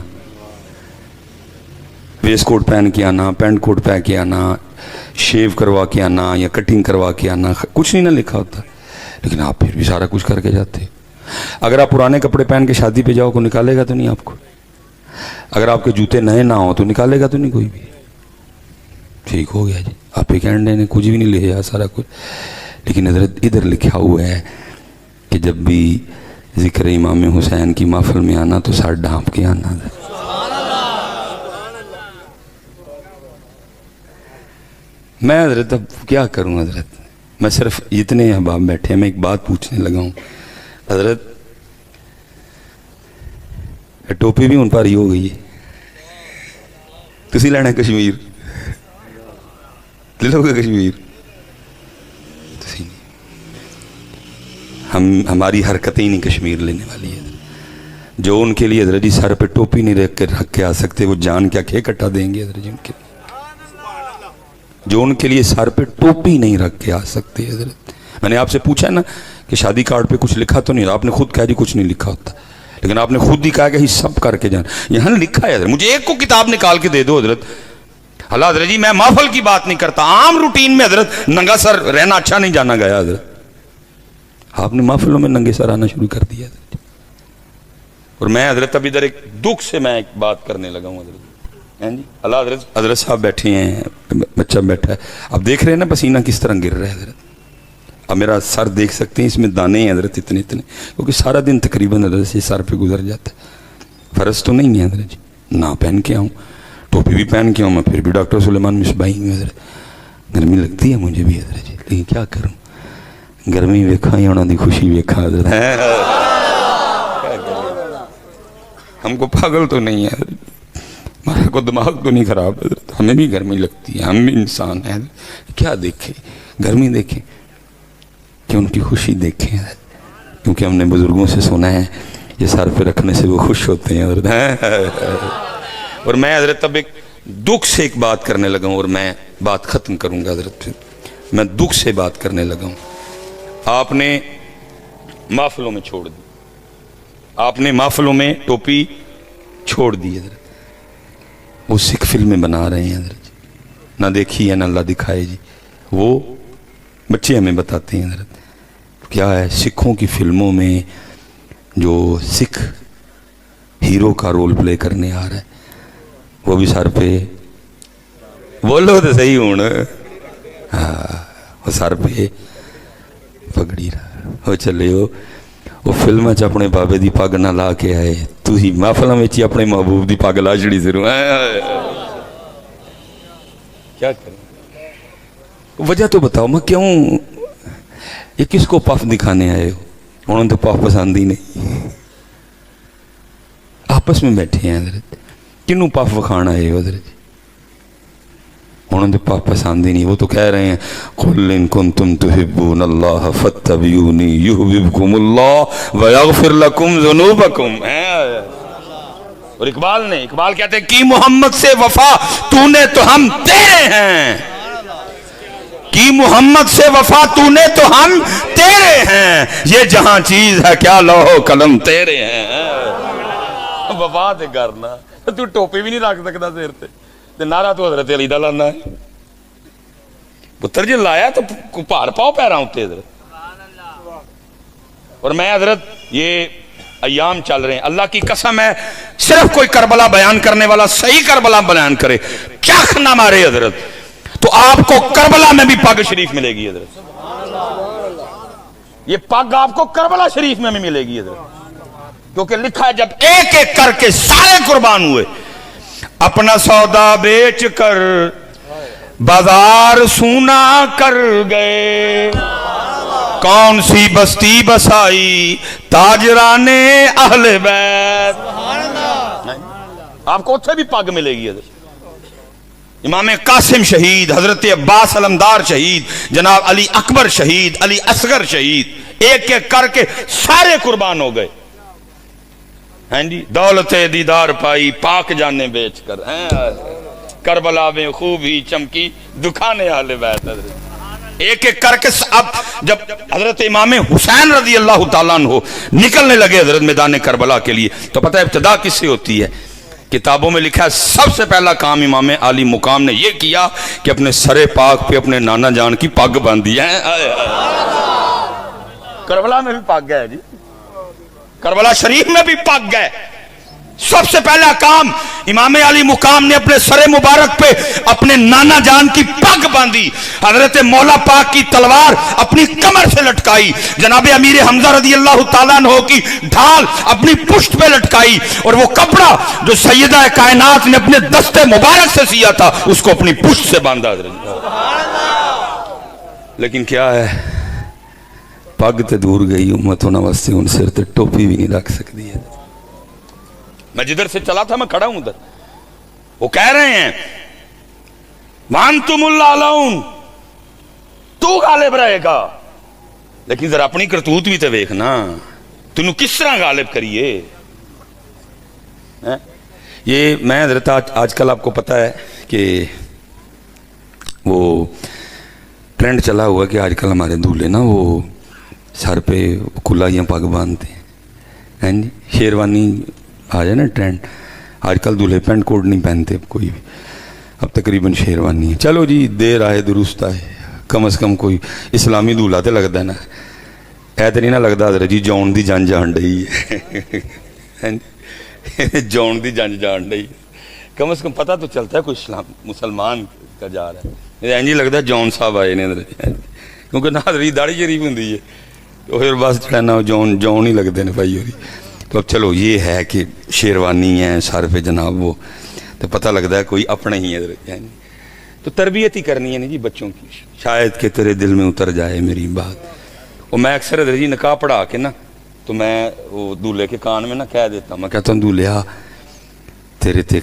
ویسٹ کوٹ پہن کے آنا، پینٹ کوٹ پہن کے آنا، شیو کروا کے آنا یا کٹنگ کروا کے آنا؟ کچھ نہیں نہ لکھا ہوتا، لیکن آپ پھر بھی سارا کچھ کر کے جاتے. اگر آپ پرانے کپڑے پہن کے شادی پہ جاؤ کو نکالے گا تو نہیں آپ کو؟ اگر آپ کے جوتے نئے نہ ہوں تو نکالے گا تو نہیں کوئی بھی؟ ٹھیک ہو گیا جی. آپ ہی کہنے نے کچھ بھی نہیں لیا سارا کچھ. لیکن حضرت ادھر لکھا ہوا ہے کہ جب بھی ذکر امام حسین کی محفل میں آنا تو سر ڈھانپ کے آنا. میں حضرت اب کیا کروں حضرت؟ میں صرف اتنے احباب بیٹھے ہیں، میں ایک بات پوچھنے لگا ہوں. حضرت ٹوپی بھی ہن بھاری ہو گئی ہے. تسی لینا کشمیر لے لو گے کشمیر. ہماری حرکتیں ہی نہیں کشمیر لینے والی ہے. جو ان کے لیے حضرت جی سر پہ ٹوپی نہیں رکھ کے آ سکتے وہ جان کیا کھے کٹا دیں گے حضرت جی. ان کے جو ان کے لیے سر پہ ٹوپی نہیں رکھ کے آ سکتے حضرت. میں نے آپ سے پوچھا نا کہ شادی کارڈ پہ کچھ لکھا تو نہیں رہا. آپ نے خود کہا جی کچھ نہیں لکھا ہوتا, لیکن آپ نے خود ہی کہا کہ سب کر کے جان. یہاں لکھا ہے حضرت, مجھے ایک کو کتاب نکال کے دے دو حضرت. اللہ حضرت جی میں محفل کی بات نہیں کرتا, عام روٹین میں حضرت ننگا سر رہنا اچھا نہیں جانا گیا حضرت. آپ نے محفلوں میں ننگے سر آنا شروع کر دیا حضرت. اور میں حضرت اب ادھر ایک دکھ سے میں ایک بات کرنے لگا ہوں حضرت. جی اللہ حضرت صاحب بیٹھے ہیں, بچہ بیٹھا ہے, اب دیکھ رہے ہیں نا پسینہ کس طرح گر رہا ہے حضرت. اب میرا سر دیکھ سکتے ہیں, اس میں دانے ہیں حضرت اتنے اتنے, کیونکہ سارا دن تقریباً حضرت سے سر پہ گزر جاتا ہے. فرض تو نہیں ہے حضرت جی, نہ پہن کے آؤں, ٹوپی بھی پہن کے آؤں میں, پھر بھی ڈاکٹر سلیمان مصباحی میں حضرت گرمی لگتی ہے مجھے بھی حضرت جی, لیکن کیا کروں, گرمی ویکھا یا انہوں نے خوشی ویکھا حضرت. ہم کو پاگل تو نہیں ہے حضرت, ہمارا کو دماغ تو نہیں خراب حضرت, ہمیں بھی گرمی لگتی ہے, ہم بھی انسان ہیں. کیا دیکھیں, گرمی دیکھیں کہ ان کی خوشی دیکھیں حضرت, کیونکہ ہم نے بزرگوں سے سنا ہے یہ سر پہ رکھنے سے وہ خوش ہوتے ہیں حضرت. اور میں حضرت اب ایک دکھ سے ایک بات کرنے لگا ہوں, اور میں بات ختم کروں گا حضرت. پھر میں دکھ سے بات کرنے لگا ہوں. آپ نے محفلوں میں چھوڑ دی, آپ نے محفلوں میں ٹوپی چھوڑ دی حضرت. وہ سکھ فلمیں بنا رہے ہیں حضرت جی, نہ دیکھی ہے نہ اللہ دکھائے جی. وہ بچے ہمیں بتاتے ہیں حضرت کیا ہے سکھوں کی فلموں میں جو سکھ ہیرو کا رول پلے کرنے آ رہا ہے, وہ بھی سر پہ, بولو تو صحیح ہوں, ہاں وہ سر پہ پگڑی رہا وہ چلے وہ فلم چ اپنے بابے دی پگ نہ لا کے آئے, تو ہی محفلوں میں ہی اپنے محبوب دی پگ لا چڑی ضرور. کیا کریں, وجہ تو بتاؤ, میں کیوں یہ کس کو پف دکھانے آئے ہو, انہوں نے تو پف پسند ہی نہیں. آپس میں بیٹھے ہیں حضرت, کنوں پف وکھانا آئے ہو حضرت, انہوں نے تو پف پسند ہی نہیں. وہ تو کہہ رہے ہیں قل ان کنتم تحبون اللہ فاتبعونی یحببکم اللہ ویغفر لکم ذنوبکم. اور اقبال کہتے ہیں کی محمد سے وفا تو نے تو ہم تیرے ہیں, کی محمد سے وفا تو نے تو ہم تیرے ہیں, یہ جہاں چیز ہے کیا لوح قلم تیرے ہیں. وفا تے کرنا, تو ٹوپی بھی نہیں رکھ سکتا سر تے, نعرہ تو حضرت علی دا لانا ہے. پتر جی لایا تو پار پاؤ پیراں اتے حضرت. اور میں حضرت یہ ایام چل رہے ہیں, اللہ کی قسم ہے صرف کوئی کربلا بیان کرنے والا صحیح کربلا بیان کرے, چاخ نہ مارے حضرت, تو آپ کو کربلا میں بھی پگ شریف ملے گی حضرت. یہ پگ آپ کو کربلا شریف میں بھی ملے گی حضرت, کیونکہ لکھا ہے جب ایک ایک کر کے سارے قربان ہوئے, اپنا سودا بیچ کر بازار سونا کر گئے, کون سی بستی بسائی تاجران اہل بیت. آپ کو اتھے بھی پگ ملے گی حضرت. امام قاسم شہید, حضرت عباس علمدار شہید, جناب علی اکبر شہید, علی اصغر شہید, ایک ایک کر کے سارے قربان ہو گئے ہیں جی. دولت دیدار پائی پاک جانے بیچ کر, کربلا میں خوب ہی چمکی دکھانے اہل بیت حضرت. ایک ایک کر کے اب جب حضرت امام حسین رضی اللہ تعالیٰ عنہ نکلنے لگے حضرت میدان کربلا کے لیے, تو پتہ ہے ابتدا کس سے ہوتی ہے؟ کتابوں میں لکھا ہے سب سے پہلا کام امام علی مقام نے یہ کیا کہ اپنے سر پاک پہ اپنے نانا جان کی پگ باندھی ہے. کربلا میں بھی پگ ہے جی, کربلا شریف میں بھی پگ ہے. سب سے پہلا کام امام علی مقام نے اپنے سر مبارک پہ اپنے نانا جان کی پگ باندھی, حضرت مولا پاک کی تلوار اپنی کمر سے لٹکائی, جناب امیر حمزہ رضی اللہ تعالیٰ عنہ کی ڈھال اپنی پشت پہ لٹکائی, اور وہ کپڑا جو سیدہ کائنات نے اپنے دستے مبارک سے سیا تھا اس کو اپنی پشت سے باندھا. لیکن کیا ہے पग तो दूर गई उम्मत उन्होंने वास्ते हूँ सिर ते टोपी भी नहीं रख सकती है। मैं जिधर से चला था मैं खड़ा हूं उधर, वो कह रहे हैं मान तुमुल्लाउन, तू गालिब रहेगा, लेकिन जरा अपनी करतूत भी तो वेख ना, तू किस तरह गालिब करिए। ये मैं हजरत आजकल आपको पता है कि वो ट्रेंड चला हुआ कि आजकल हमारे दूल्हे ना वो सर पे खुला या पग बांधते हैं जी, शेरवानी आ जाए ना ट्रेंड। आजकल दूल्हे पैंट कोट नहीं पहनते अब कोई भी, अब तकरीबन शेरवानी है। चलो जी देर आए दुरुस्त आए, कम से कम कोई इस्लामी दूल्हा तो लगता है ना, है तो नहीं ना लगता हजरत जी जौन की जंज आन डई है जौन की जंज जान डई, कम से कम पता तो चलता है कोई इस्लाम मुसलमान का जा रहा है। इंज ही लगता जौन साहब आए ने, क्योंकि ना हजरी दाढ़ी शरीफ होंगी है तो फिर बस जो ना जौन जौन ही लगते हैं भाई होरी। तो अब चलो ये है कि शेरवानी है सर पे जनाब, वो तो पता लगता है कोई अपना ही है। तो तरबियत ही करनी है नहीं जी बच्चों की, शायद कि तेरे दिल में उतर जाए मेरी बात। और मैं अक्सर जी निकाह पढ़ा के ना तो मैं वो दूल्हे के कान में ना कह देता, मैं कहता हूँ दूल्हा तेरे ते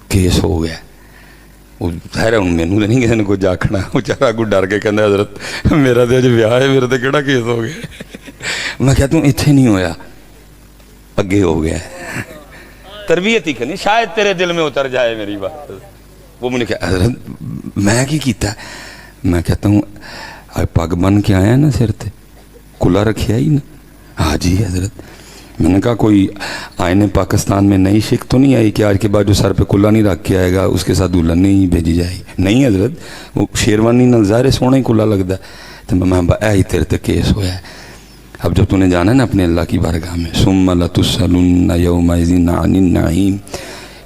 केस हो गया। वो खैर हूँ मैनू तो नहीं किसी ने कुछ आखना, बेचारा कोई डर के कहता हजरत मेरा तो अज ब्याह है, मेरे तो केड़ा केस हो गया। मैं कहता हूँ इत्थे नहीं होया, अगे हो गया। तरबियत ही करनी, शायद तेरे दिल में उतर जाए मेरी बात। वो मैंने कहा हजरत मैं की कीता, मैं कहता हूँ पग बन के आया ना सिर ते, कुला रखिया ही ना। हाँ जी हजरत। मैंने कहा कोई आईने पाकिस्तान में नई शिक तो नहीं आई कि आज के बाद जो सर पे कुल्ला नहीं रख के आएगा उसके साथ दुल्हन नहीं भेजी जाएगी। नहीं हजरत, वो शेरवानी न ज़ाहिर सोना ही कुल्ला लगता है। तो मैं ही तेरे तक केस होया है। अब जब तूने जाना है ना अपने अल्लाह की बारगाह में, सुम्मा लतुस्सलुन्ना यौमइज़िन अनिन नईम,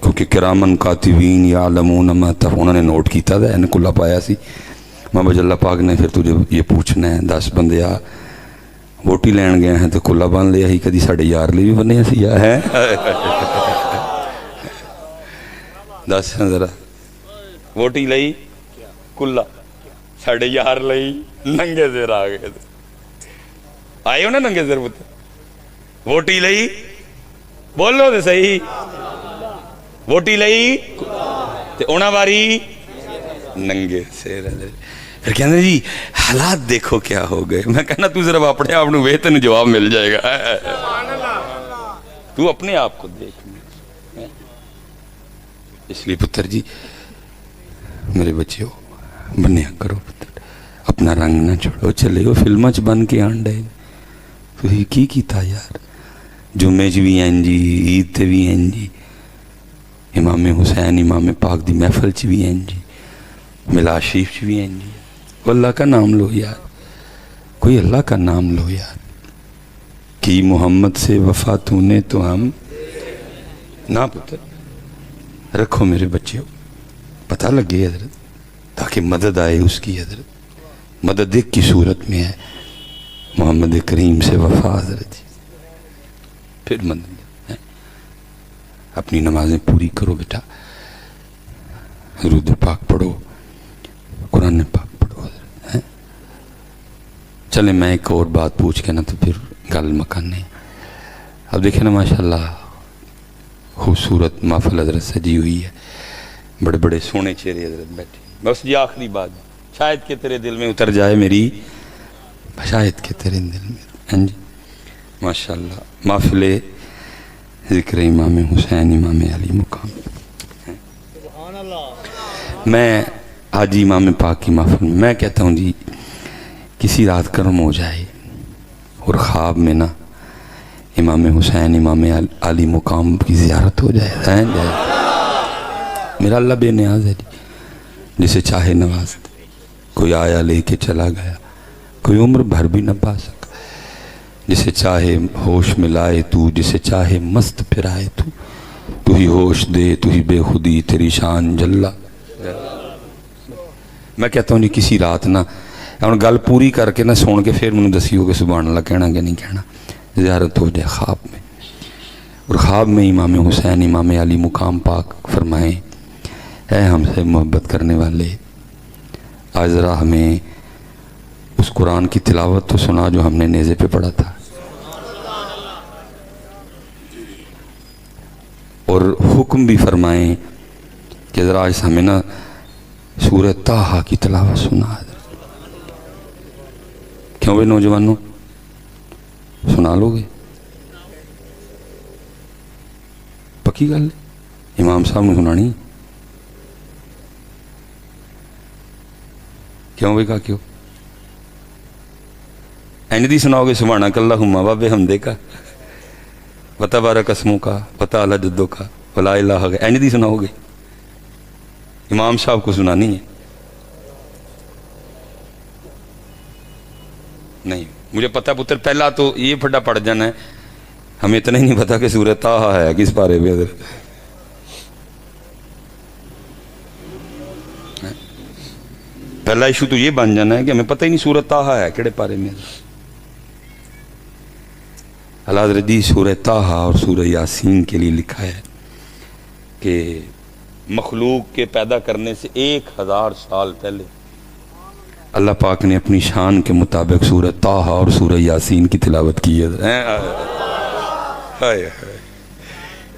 क्योंकि किरामन कातिबीन यालमून मा तफ़अलून, उन्होंने नोट किया था, इन्हें कुल्ला पाया सी। मैं अल्लाह पाक ने फिर तुझे ये पूछना है 10 बंदे आ वोटी लैन गए हैं तो कुल्ला बन लिया ही, कभी साढ़े यार लिए भी बने सी है। दस जरा वोटी लई कुल्ला, साढ़े यार लई नंगे सिर आ गए, आए हो ना नंगे सिर पुत्र, वोटी लई बोलो तो सही, वोटी लई ते उन्हां वारी नंगे सिर। फिर कहते जी हालात देखो क्या हो गए। मैं कहना तू सिर्फ अपने आप वे तेन जवाब मिल जाएगा, तू अपने आप को देख। इसलिए पुत्र जी मेरे बच्चे हो बनिया करो पुत्र, अपना रंग ना छोड़ो। चले हो फिल्म च बन के आन डे, तुसीं की कीता यार, जुम्मे च भी हैं जी, ईद ते भी हैं जी, इमाम हुसैन इमाम पाक दी महफिल च भी हैं जी, मिलाद शरीफ च भी हैं जी। अल्लाह का नाम लो यार, कोई अल्लाह का नाम लो यार। कि मोहम्मद से वफा तूने तो हम ना पुत्र रखो मेरे बच्चे, पता लगे हजरत, ताकि मदद आए उसकी। हजरत मदद एक की सूरत में है, मोहम्मद करीम से वफा हजरत जी, फिर मदद है। अपनी नमाजें पूरी करो बेटा, दुरूद पाक पढ़ो, कुरान पाक पढ़ो है। चले मैं एक और बात पूछ के ना तो फिर गल मकाने। अब देखे ना माशाल्लाह खूबसूरत महफिल हजरत सजी हुई है, बड़े बड़े सोने चेहरे हजरत बैठे। बस ये आखिरी बात, शायद के तेरे दिल में उतर जाए मेरी, शायद के तेरे दिल में। हाँ जी माशाल्लाह महफिल ज़िक्र इमाम हुसैन इमाम अली मुकाम। मैं आज इमाम पाक की महफिल में मैं कहता हूँ जी, किसी रात कर्म हो जाए और ख्वाब में ना इमाम हुसैन इमाम अली मुकाम की ज़ियारत हो जाए, मेरा अल्लाह बेनियाज है जी, जिसे चाहे नवाज दे। कोई आया लेके चला गया, कोई उम्र भर भी न पा सका। जिसे चाहे होश मिलाए तू, जिसे चाहे मस्त फिराए तू ही होश दे, तू ही बेखुदी तेरी शान जल्ला। मैं कहता हूँ जी किसी रात ना हम गल पूरी करके ना सुन के फिर मैंने दसियो कि सुभान अल्लाह कहना कि नहीं कहना। ज़ियारत हो जाए ख्वाब में, और ख्वाब में इमाम हुसैन इमाम अली मुकाम पाक फरमाए, ऐ हमसे मोहब्बत करने वाले आज ज़रा हमें اس قرآن کی تلاوت تو سنا جو ہم نے نیزے پہ پڑھا تھا، اور حکم بھی فرمائیں کہ ذرا اس ہمیں نا سورہ طٰہٰ کی تلاوت سنا۔ کیوں بھائی نوجوانوں، سنا لو گے؟ پکی گل ہے، امام صاحب نے سنانی؟ کیوں بھائی، کا کیوں اینج دی سناؤ گے؟ سبحانک اللہم و بحمدک وتبارک اسمک وتعالی جدک ولا الہ غیرک، اینج دی سناؤ گے؟ امام صاحب کو سنانی ہے؟ نہیں، مجھے پتہ پتر پہلا تو یہ پھڈا پڑ جانا ہے، ہمیں اتنا ہی نہیں پتا کہ سورہ طٰہٰ ہے کس پارے پہ۔ پہلا ایشو تو یہ بن جانا ہے کہ ہمیں پتہ ہی نہیں سورہ طٰہٰ ہے کیڑے پارے میں۔ اللہ حضرت جی سورہ طٰہٰ اور سورہ یاسین کے لیے لکھا ہے کہ مخلوق کے پیدا کرنے سے 1000 سال پہلے اللہ پاک نے اپنی شان کے مطابق سورہ طٰہٰ اور سورہ یاسین کی تلاوت کی ہے۔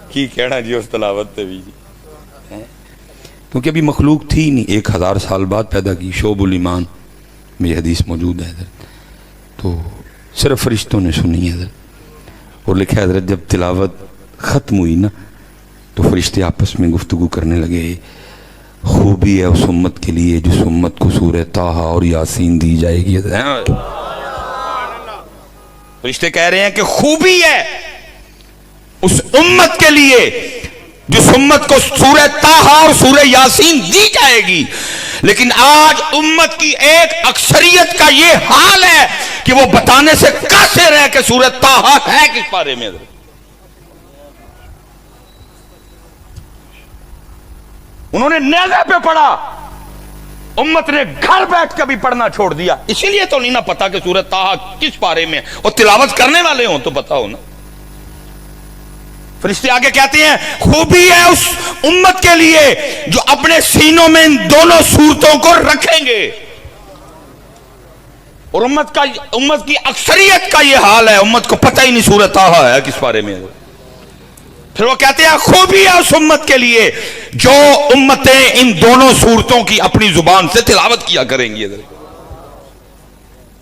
کی کہنا جی اس تلاوت پہ بھی جی، کیونکہ ابھی مخلوق تھی نہیں، 1000 سال بعد پیدا کی۔ شعب الایمان میں یہ حدیث موجود ہے حضرت، تو صرف فرشتوں نے سنی ہے حضرت، اور لکھا ہے حضرت جب تلاوت ختم ہوئی نا تو فرشتے آپس میں گفتگو کرنے لگے، خوبی ہے اس امت کے لیے جس امت کو سورہ طٰہٰ اور یاسین دی جائے گی۔ فرشتے کہہ رہے ہیں کہ خوبی ہے اس امت کے لیے جس امت کو سورہ طٰہٰ اور سورہ یاسین دی جائے گی، لیکن آج امت کی ایک اکثریت کا یہ حال ہے کہ وہ بتانے سے قاصر ہے کہ سورہ طٰہٰ ہے کس بارے میں۔ انہوں نے نیزے پہ پڑھا، امت نے گھر بیٹھ کے بھی پڑھنا چھوڑ دیا، اسی لیے تو نہیں نہ پتا کہ سورہ طٰہٰ کس بارے میں، اور تلاوت کرنے والے ہوں تو پتا ہو نا۔ فرشتے آگے کہتے ہیں خوبی ہے اس امت کے لیے جو اپنے سینوں میں ان دونوں صورتوں کو رکھیں گے، اور امت کی اکثریت کا یہ حال ہے، امت کو پتہ ہی نہیں سورہ طٰہٰ ہے کس بارے میں۔ پھر وہ کہتے ہیں خوبی ہے اس امت کے لیے جو امتیں ان دونوں صورتوں کی اپنی زبان سے تلاوت کیا کریں گی۔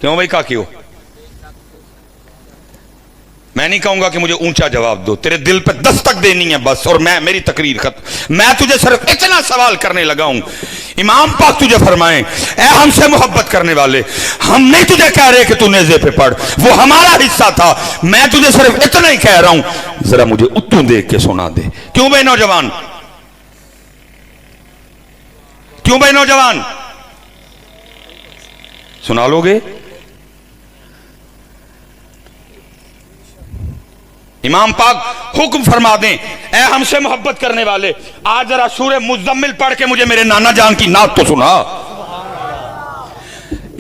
کیوں بھائی، کا کیوں؟ میں نہیں کہوں گا کہ مجھے اونچا جواب دو، تیرے دل پہ دستک دینی ہے بس، اور میری تقریر ختم۔ میں تجھے صرف اتنا سوال کرنے لگا ہوں، امام پاک تجھے فرمائیں اے ہم سے محبت کرنے والے، ہم نہیں تجھے کہہ رہے کہ تو نیزے پہ پڑھ، وہ ہمارا حصہ تھا، میں تجھے صرف اتنا ہی کہہ رہا ہوں، ذرا مجھے اتوں دیکھ کے سنا دے۔ کیوں بھائی نوجوان، کیوں بھائی نوجوان، سنا لو گے؟ امام پاک حکم فرما دیں اے ہم سے محبت کرنے والے، آج ذرا سورہ مزمل پڑھ کے مجھے میرے نانا جان کی نعت تو سنا۔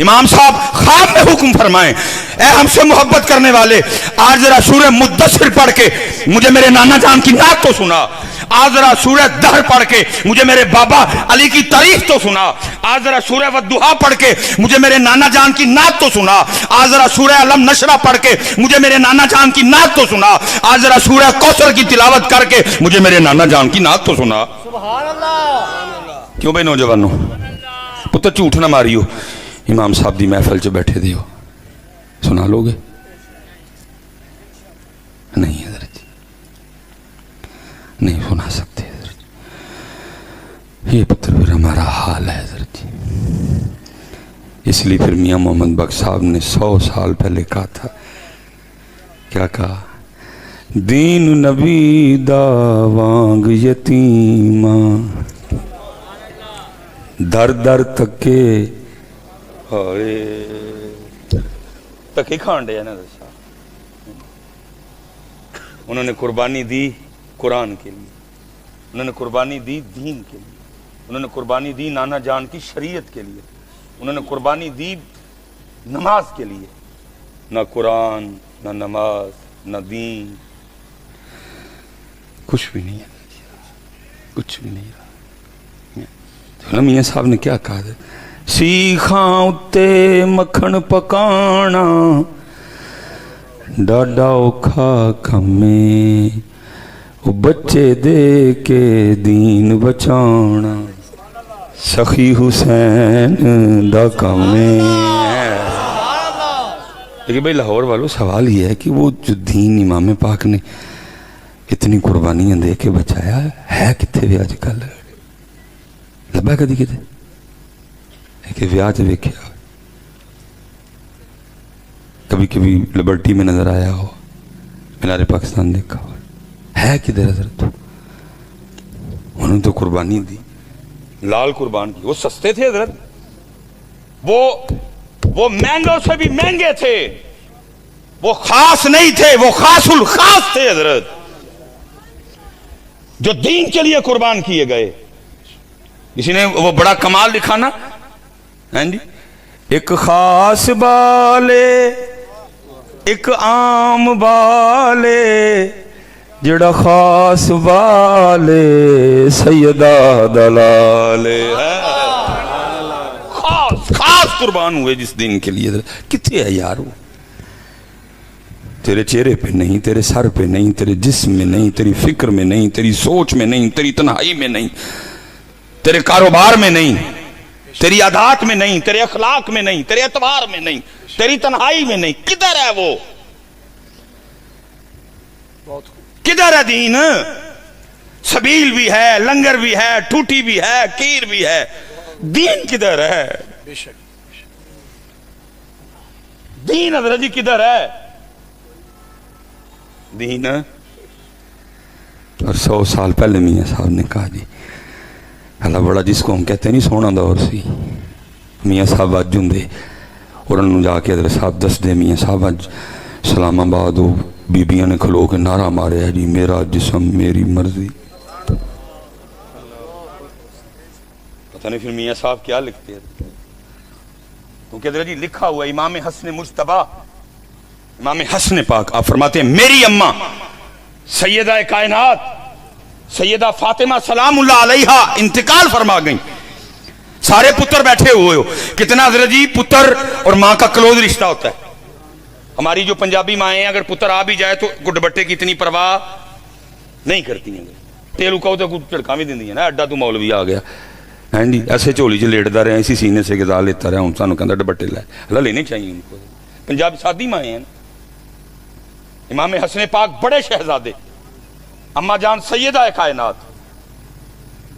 امام صاحب خواب میں حکم فرمائیں اے ہم سے محبت کرنے والے، آج ذرا سورہ مدثر پڑھ کے مجھے میرے نانا جان کی نعت تو سنا، آج ذرا سورہ دہر پڑھ کے مجھے میرے بابا علی کی تاریخ تو سنا، آج ذرا سورہ والضحیٰ پڑھ کے مجھے میرے نانا جان کی نعت تو سنا، آج ذرا سورہ علم نشرہ پڑھ کے مجھے میرے نانا جان کی نعت تو سنا، آج ذرا سورہ کوثر کی تلاوت کر کے مجھے میرے نانا جان کی نعت تو سنا۔ سبحان اللہ۔ کیوں بھائی نوجوانوں، پتہ جھوٹ نہ ماریو، امام صاحب دی محفل چ بیٹھے دیو، سنا لو گے؟ نہیں حضرت جی، نہیں سنا سکتے حضرت جی، یہ پتر پھر ہمارا حال ہے حضرت جی۔ اس لیے پھر میاں محمد بخش صاحب نے 100 سال پہلے کہا تھا، کیا کہا؟ دین نبی دا وانگ یتیماں در در تکے تکی کھان دیا نا۔ انہوں نے قربانی دی قرآن کے لیے، انہوں نے قربانی دی دین کے لیے، انہوں نے قربانی دی نانا جان کی شریعت کے لیے، انہوں نے قربانی دی نماز کے لیے۔ نہ قرآن، نہ نماز، نہ دین، کچھ بھی نہیں ہے، کچھ بھی نہیں ہے۔ میاں صاحب نے کیا کہا؟ सीखां उत्ते मक्खण पकाना डाडा औखा कम्मे ओ बच्चे दे के दीन बचाना सखी हुसैन दा कम्मे। लेकिन भाई लाहौर वालों सवाल ये है कि वो जो दीन इमाम पाक ने इतनी कुर्बानियां दे के बचाया है कितने भी अजकल लभा कदी कितने ब्याह च वेख्या कभी कभी लिबर्टी में नजर आया हो मीनारे पाकिस्तान देखा हो है किधर हजरत उन्होंने तो कुर्बानी दी लाल कुर्बान की वो सस्ते थे हजरत वो महंगों से भी महंगे थे वो खास नहीं थे वो खासुल खास थे हजरत जो दीन के लिए कुर्बान किए गए। किसी ने वो बड़ा कमाल लिखा ना हैं जी एक खास बाले एक आम बाले जड़ा खास बाले सैयदा दलाले खास खास कुर्बान हुए जिस दिन के लिए। कितने है यार वो तेरे चेहरे पे नहीं तेरे सर पे नहीं तेरे जिस्म में नहीं तेरी फिक्र में नहीं तेरी सोच में नहीं तेरी तन्हाई में नहीं तेरे कारोबार में नहीं तेरी आदत में नहीं तेरे अखलाक में नहीं तेरे एतबार में नहीं तेरी तन्हाई में नहीं किधर है वो किधर है दीन। सबील भी है लंगर भी है टूटी भी है कीर भी है दीन किधर है दीन हजरत जी किधर है दीन। और 100 साल पहले मियाँ साहब ने कहा जी अल्लाह बड़ा जिसको हम कहते नहीं सोना दौर सी मियाँ साहब अज होंगे उन्होंने जाके हजरत साहब दस दे मियाँ साहब अज इस्लामाबाद वो बीबियां ने खलो के नारा मारे जी मेरा जिस्म मेरी मर्जी। पता नहीं फिर मियाँ साहब क्या लिखते हैं क्योंकि हजरत जी लिखा हुआ इमाम हसन मुज्तबा इमाम हसन पाक आप फरमाते हैं मेरी अम्मा सैयदा कायनात सैयदा फातिमा सलामुल्लाह अलैहा इंतकाल फरमा गई। सारे पुत्र बैठे हुए हो कितना हजरत जी पुत्र और मां का क्लोज रिश्ता होता है। हमारी जो पंजाबी माएँ हैं अगर पुत्र आ भी जाए तो गुड्डबट्टे की इतनी परवाह नहीं करती हैं तेलू कहो तो कुछ झड़का भी देंगी ना अड्डा तू मौलवी आ गया हैं जी ऐसे झोली च लेटता रहा इसी सीने से गजा लेता रहा हूँ सानू कहता दुपट्टे ला अल्लाह लेने चाहिए उनको। पंजाब सादी माएँ हैं इमाम हसन पाक बड़े शहजादे अम्मा जान सैयदा कायनात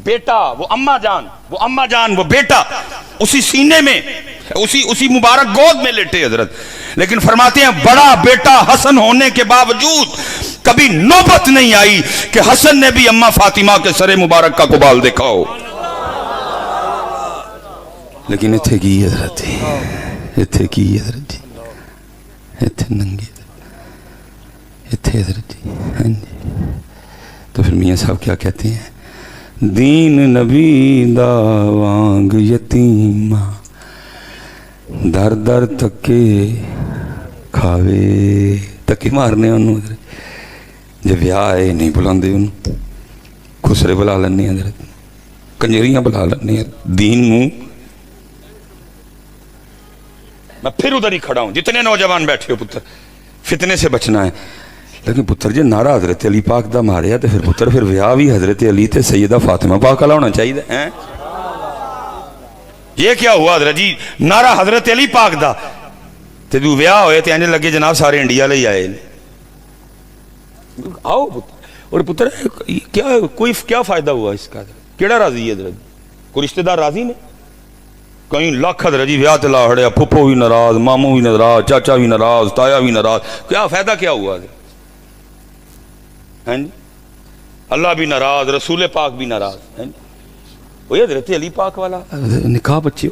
बेटा वो अम्मा जान वो बेटा उसी सीने में उसी मुबारक गोद में लेटे हजरत। लेकिन फरमाते हैं बड़ा बेटा हसन होने के बावजूद कभी नौबत नहीं आई कि हसन ने भी अम्मा फातिमा के सरे मुबारक का कुबाल देखा हो। लेकिन इत्थे की हजरत इत्थे की हजरत जी इत्थे नंगे इत्थे हजरत जी हाँ जी। तो फिर मियाँ साहब क्या कहते हैं दीन नबी दा वांग यतीमा दर दर तके खावे तके मारने उन्होंने जब ब्याह है नहीं बुलाते उन्होंने खुसरे बुला लेने हजरत कंजरियां बुला लेने दीन मुंह। मैं फिर उधर ही खड़ा हूं जितने नौजवान बैठे हो पुत्र फितने से बचना है। लेकिन पुत्र जी नारा हजरत अली पाक दा मारिया तो फिर पुत्र फिर ब्याह भी हजरत अली ते सैयदा फातिमा पाक वाला होना चाहिए हैं। ये क्या हुआ हजरत जी नारा हजरत अली पाक दा ते तू ब्याह होए ते इंज लगे जनाब सारे इंडिया ले आए आओ पुत्र। और पुत्र क्या कोई क्या फायदा हुआ इसका केड़ा राजी है हजरत कोई रिश्तेदार राजी ने कहीं लाख हजरत जी ब्याह ते ला हड़िया फुप्पो भी नाराज मामू भी नाराज चाचा भी नाराज ताया भी नाराज क्या फायदा क्या हुआ हैं जी अल्लाह भी नाराज रसूल पाक भी नाराज हैं वही हजरत अली पाक वाला निकाह बच्चे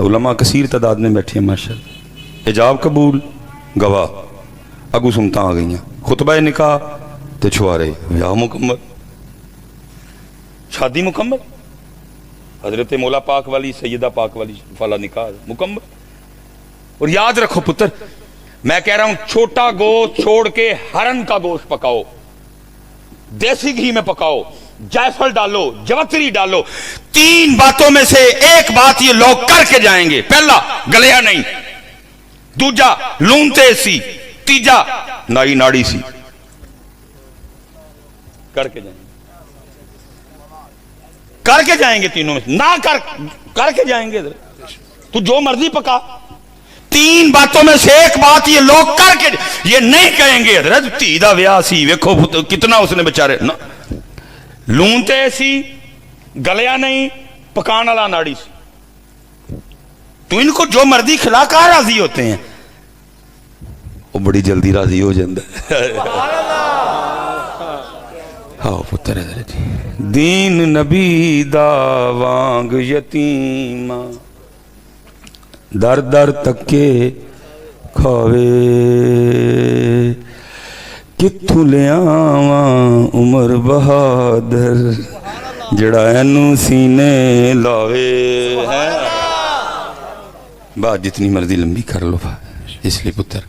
उलमा कसीर तादाद में बैठे हैं माशाअल्लाह हिजाब कबूल गवाह अगू सुमता आ गई खुतबा निकाह ते छुआरे ब्याह मुकम्मल शादी मुकम्मल हजरत मौला पाक वाली सैयदा पाक वाली वाला निकाह मुकम्मल। और याद रखो पुत्र मैं कह रहा हूं छोटा गोश्त छोड़ के हरन का गोश्त पकाओ देसी घी में पकाओ जायफल डालो, जवतरी डालो, 3 बातों में से एक बात ये लोग करके जाएंगे। पहला गलिया नहीं, दूजा लून तेज सी, तीजा नाई नाड़ी सी। करके जाएंगे तीनों में ना करके जाएंगे। तू जो मर्जी पका, 3 बातों में से एक बात ये लोग करके, ये नहीं कहेंगे हजरत धी दा विआह सी, वेखो कितना उसने बेचारे ना, लून ते सी, गलिया नहीं, पकाने वाला नाड़ी सी। तो इनको जो मर्जी खिला कर राजी होते हैं, वो बड़ी जल्दी राजी हो जाता है। हाँ पुत्र जी, दीन नबी दा वांग यतीमा, दर दर तके खावे, कित्थों लियावा उमर बहादुर, जड़ा एनू सीने लावे। है बात जितनी मर्जी लंबी कर लो। इसलिए पुत्र,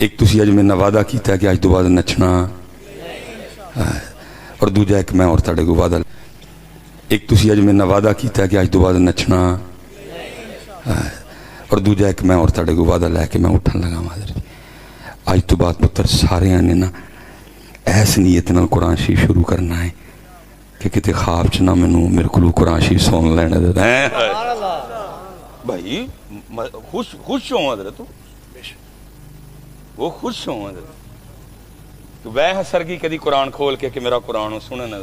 एक तुसी अज मेरे वादा किया कि अज तो बाद नचना, और दूजा एक मैं और तुहाडे को वादा, एक तुसी अज मेरे वादा किया कि अज तो बाद नचना, और दूजा एक मैं और तुहाडे को वादा लैके मैं उठन लगा। अज तो बाद पुत्र सारे ने ना ऐस नीयत नाल कुरान शरीफ शुरू करना है कि किते ख्वाब च ना मैनू मेरे को कुरान शरीफ सुन लेने दे। भाई खुश हो हजरत, तू वो खुश हो हजरत, तो वह सरगी कदी कुरान खोल के कि मेरा कुरान सुने न।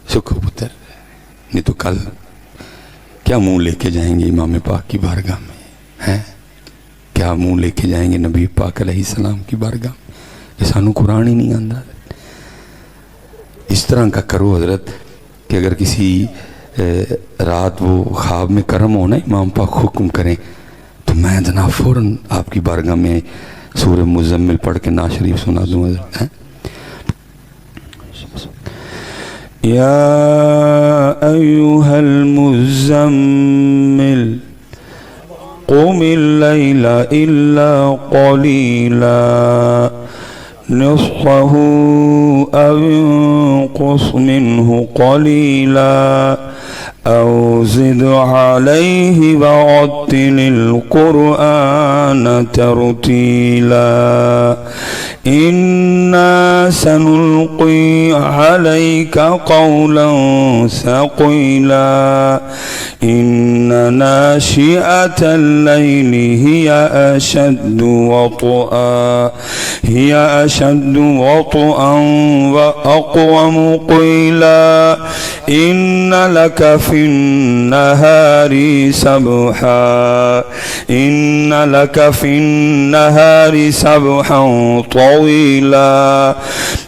सुखो पुत्र, नहीं तो कल क्या मुंह लेके जाएंगे इमाम पाक की बारगाह में? हैं क्या मुंह लेके जाएंगे नबी पाक अलैहिस्सलाम की बारगाह में कि सानू कुरान ही नहीं आंदा? इस तरह का करो हजरत कि अगर किसी रात वो ख्वाब में करम हो ना, इमाम पाक हुक्म करें तो मैं जनाब फौरन आपकी बारगाह में सूरह मुज़म्मिल पढ़ के ना शरीफ सुना दूँ। या अय्युहल मुज़म्मिल क़ुमिल लैला इल्ला क़लीला निस्फ़हु अव इंक़ुस मिन्हु क़लीला औ ज़िद अलैहि वरत्तिलिल क़ुरआन तरतीला इन्ना सनुल्क़ी अलैका क़ौलन सक़ीला इन्न नाशिअतल लैलि हिया अशद्दु वत्अन व अक़वमु क़ीला इन्न लका फिन्नहारि सबहा सबहन तवीला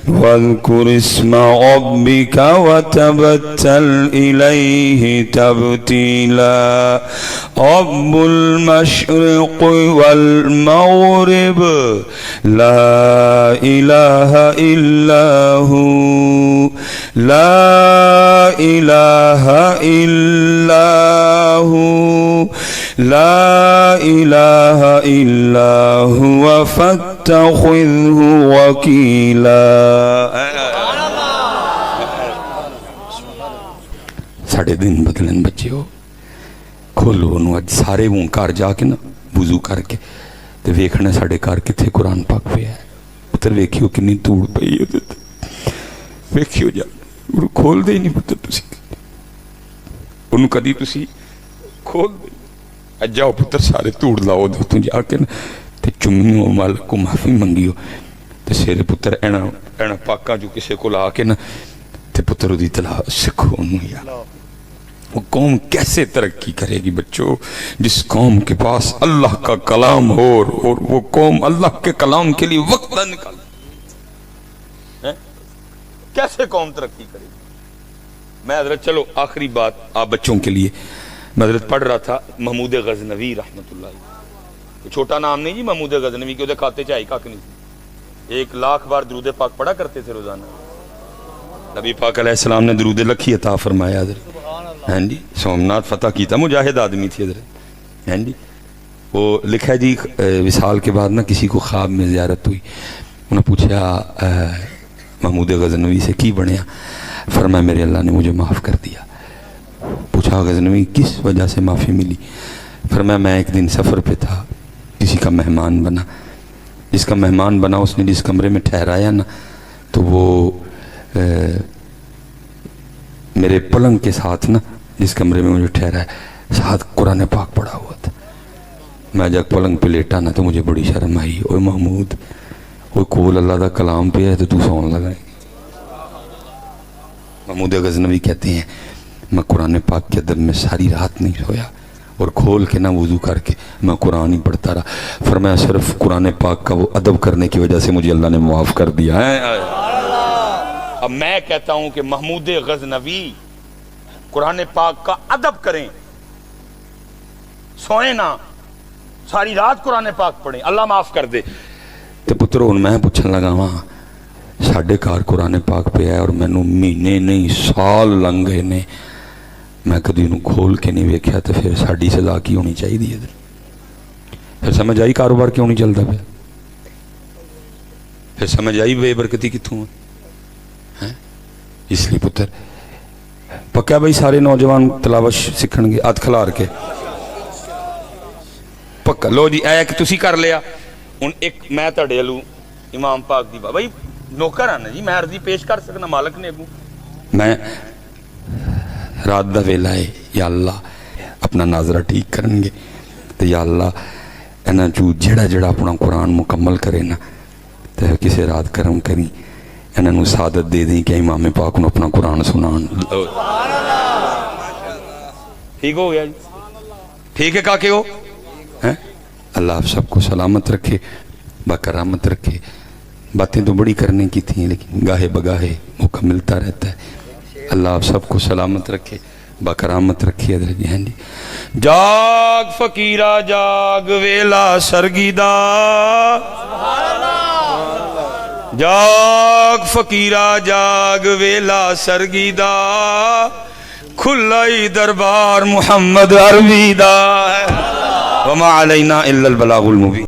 वज़्कुर इस्म रब्बिका वतबत्तल इलैहि तबतीला रब्बुल मशरिक़ वल मग़रिब ला इलाहा इल्ला हु ला इलाहा इल्ला हु ला इलाहा इल्ला हुवा फत्तखिज़हु वकीला। साढ़े दिन बदलन बच्चे हो, खोलो उन्होंने अज सारे हूँ घर जाके ना वुज़ू करके ते वेखना साढ़े घर कितने कुरान पाक पे है। पुत्र वेखियो कितनी धूड़ पई है, वेखियो जा खोल दे नहीं पुत्र, तुसी उन्होंने कदी तुसी खोल दे। अज जाओ पुत्र सारे धूड़ लाओ तू जाके ना ते चुम्मियो मालिक को माफी मंगियो ते सिर पुत्र एना एना पाका जो किसी को ला के ना ते पुत्र उदी तला सिखो उन्होंने यार। वो कौम कैसे तरक्की करेगी बच्चों जिस कौम के पास अल्लाह का कलाम हो और वो कौम अल्लाह के कलाम के लिए वक्त न निकाले, कैसे कौम तरक्की करेगी? मैं हजरत चलो आखिरी बात आप बच्चों के लिए, मैं हजरत पढ़ रहा था महमूद गजनवी रहमतुल्लाह, छोटा नाम नहीं जी महमूद गजनवी के खाते चाहे कख नहीं, 1 लाख बार दरूद पाक पढ़ा करते थे रोजाना। नबी पाक अलैहिस्सलाम ने दरूद लखी अता फरमाया हजरत, हैं जी सोमनाथ फतह किया, मुजाहिद आदमी थी हजरत, हैं जी। वो लिखा है जी विसाल के बाद ना किसी को ख्वाब में ज़ियारत हुई, उन्हें पूछा محمود غزنوی سے کی بنیا؟ فرمایا میرے اللہ نے مجھے معاف کر دیا۔ پوچھا غزنوی کس وجہ سے معافی ملی؟ فرمایا میں ایک دن سفر پہ تھا، کسی کا مہمان بنا، جس کا مہمان بنا اس نے جس کمرے میں ٹھہرایا نا، تو وہ میرے پلنگ کے ساتھ نا، جس کمرے میں مجھے ٹھہرایا ساتھ قرآن پاک پڑھا ہوا تھا۔ میں جب پلنگ پہ لیٹا نا تو مجھے بڑی شرم آئی، اوے محمود کوئی کول اللہ دا کلام پہ ہے تو سون لگا۔ محمود غزنوی کہتے ہیں میں قرآن پاک کے ادب میں ساری رات نہیں سویا، اور کھول کے نہ وضو کر کے میں قرآن ہی پڑھتا رہا۔ فرمایا صرف قرآن پاک کا وہ ادب کرنے کی وجہ سے مجھے اللہ نے معاف کر دیا ہے۔ اب میں کہتا ہوں کہ محمود غزنوی قرآن پاک کا ادب کریں، سوئیں نہ، ساری رات قرآن پاک پڑھیں، اللہ معاف کر دے۔ تو پترو میں پوچھن لگا وہاں ساڑھے کار قرآن پاک پہ ہے اور میں نو مہینے نہیں سال لنگ گئے نے، میں کدی انہوں کھول کے نہیں ویکھیا، تو پھر ساڑھی سزا کی ہونی چاہیے دی ادھر؟ پھر سمجھ آئی کاروبار کیوں نہیں چلتا پھر سمجھ آئی بے برکتی کتوں ہے؟ اس لیے پتر پکا بھائی سارے نوجوان تلاوت سکھن گے ہاتھ کھلار کے پکا۔ لو جی اے کہ تسی کر لیا ہن ایک میں تہاڈے لوں امام پاک دی بھائی نوکر آنا جی، میں عرضی پیش کر سکنا مالک نے اگوں، میں رات دا ویلا ہے یا اللہ اپنا ناظرہ ٹھیک کرن گے تو یا اللہ انہاں چوں جڑا جڑا اپنا قرآن مکمل کرے نا تو کسے رات کرم کریں انہاں نوں سعادت دے دیں کہ امام پاک نوں اپنا قرآن سنان۔ ٹھیک ہو گیا جی؟ ٹھیک ہے کاکے ہو؟ اللہ آپ سب کو سلامت رکھے، باکرامت رکھے۔ باتیں تو بڑی کرنے کی تھیں لیکن گاہے بگاہے موقع ملتا رہتا ہے۔ اللہ آپ سب کو سلامت رکھے، باکرامت رکھے۔ جی جاگ فقیرہ جاگ ویلا سرگی دا، جاگ فقیرہ جاگ ویلا سرگی دا، کھلائی دربار محمد عربی دا، وما علینا الا البلاغ المبین۔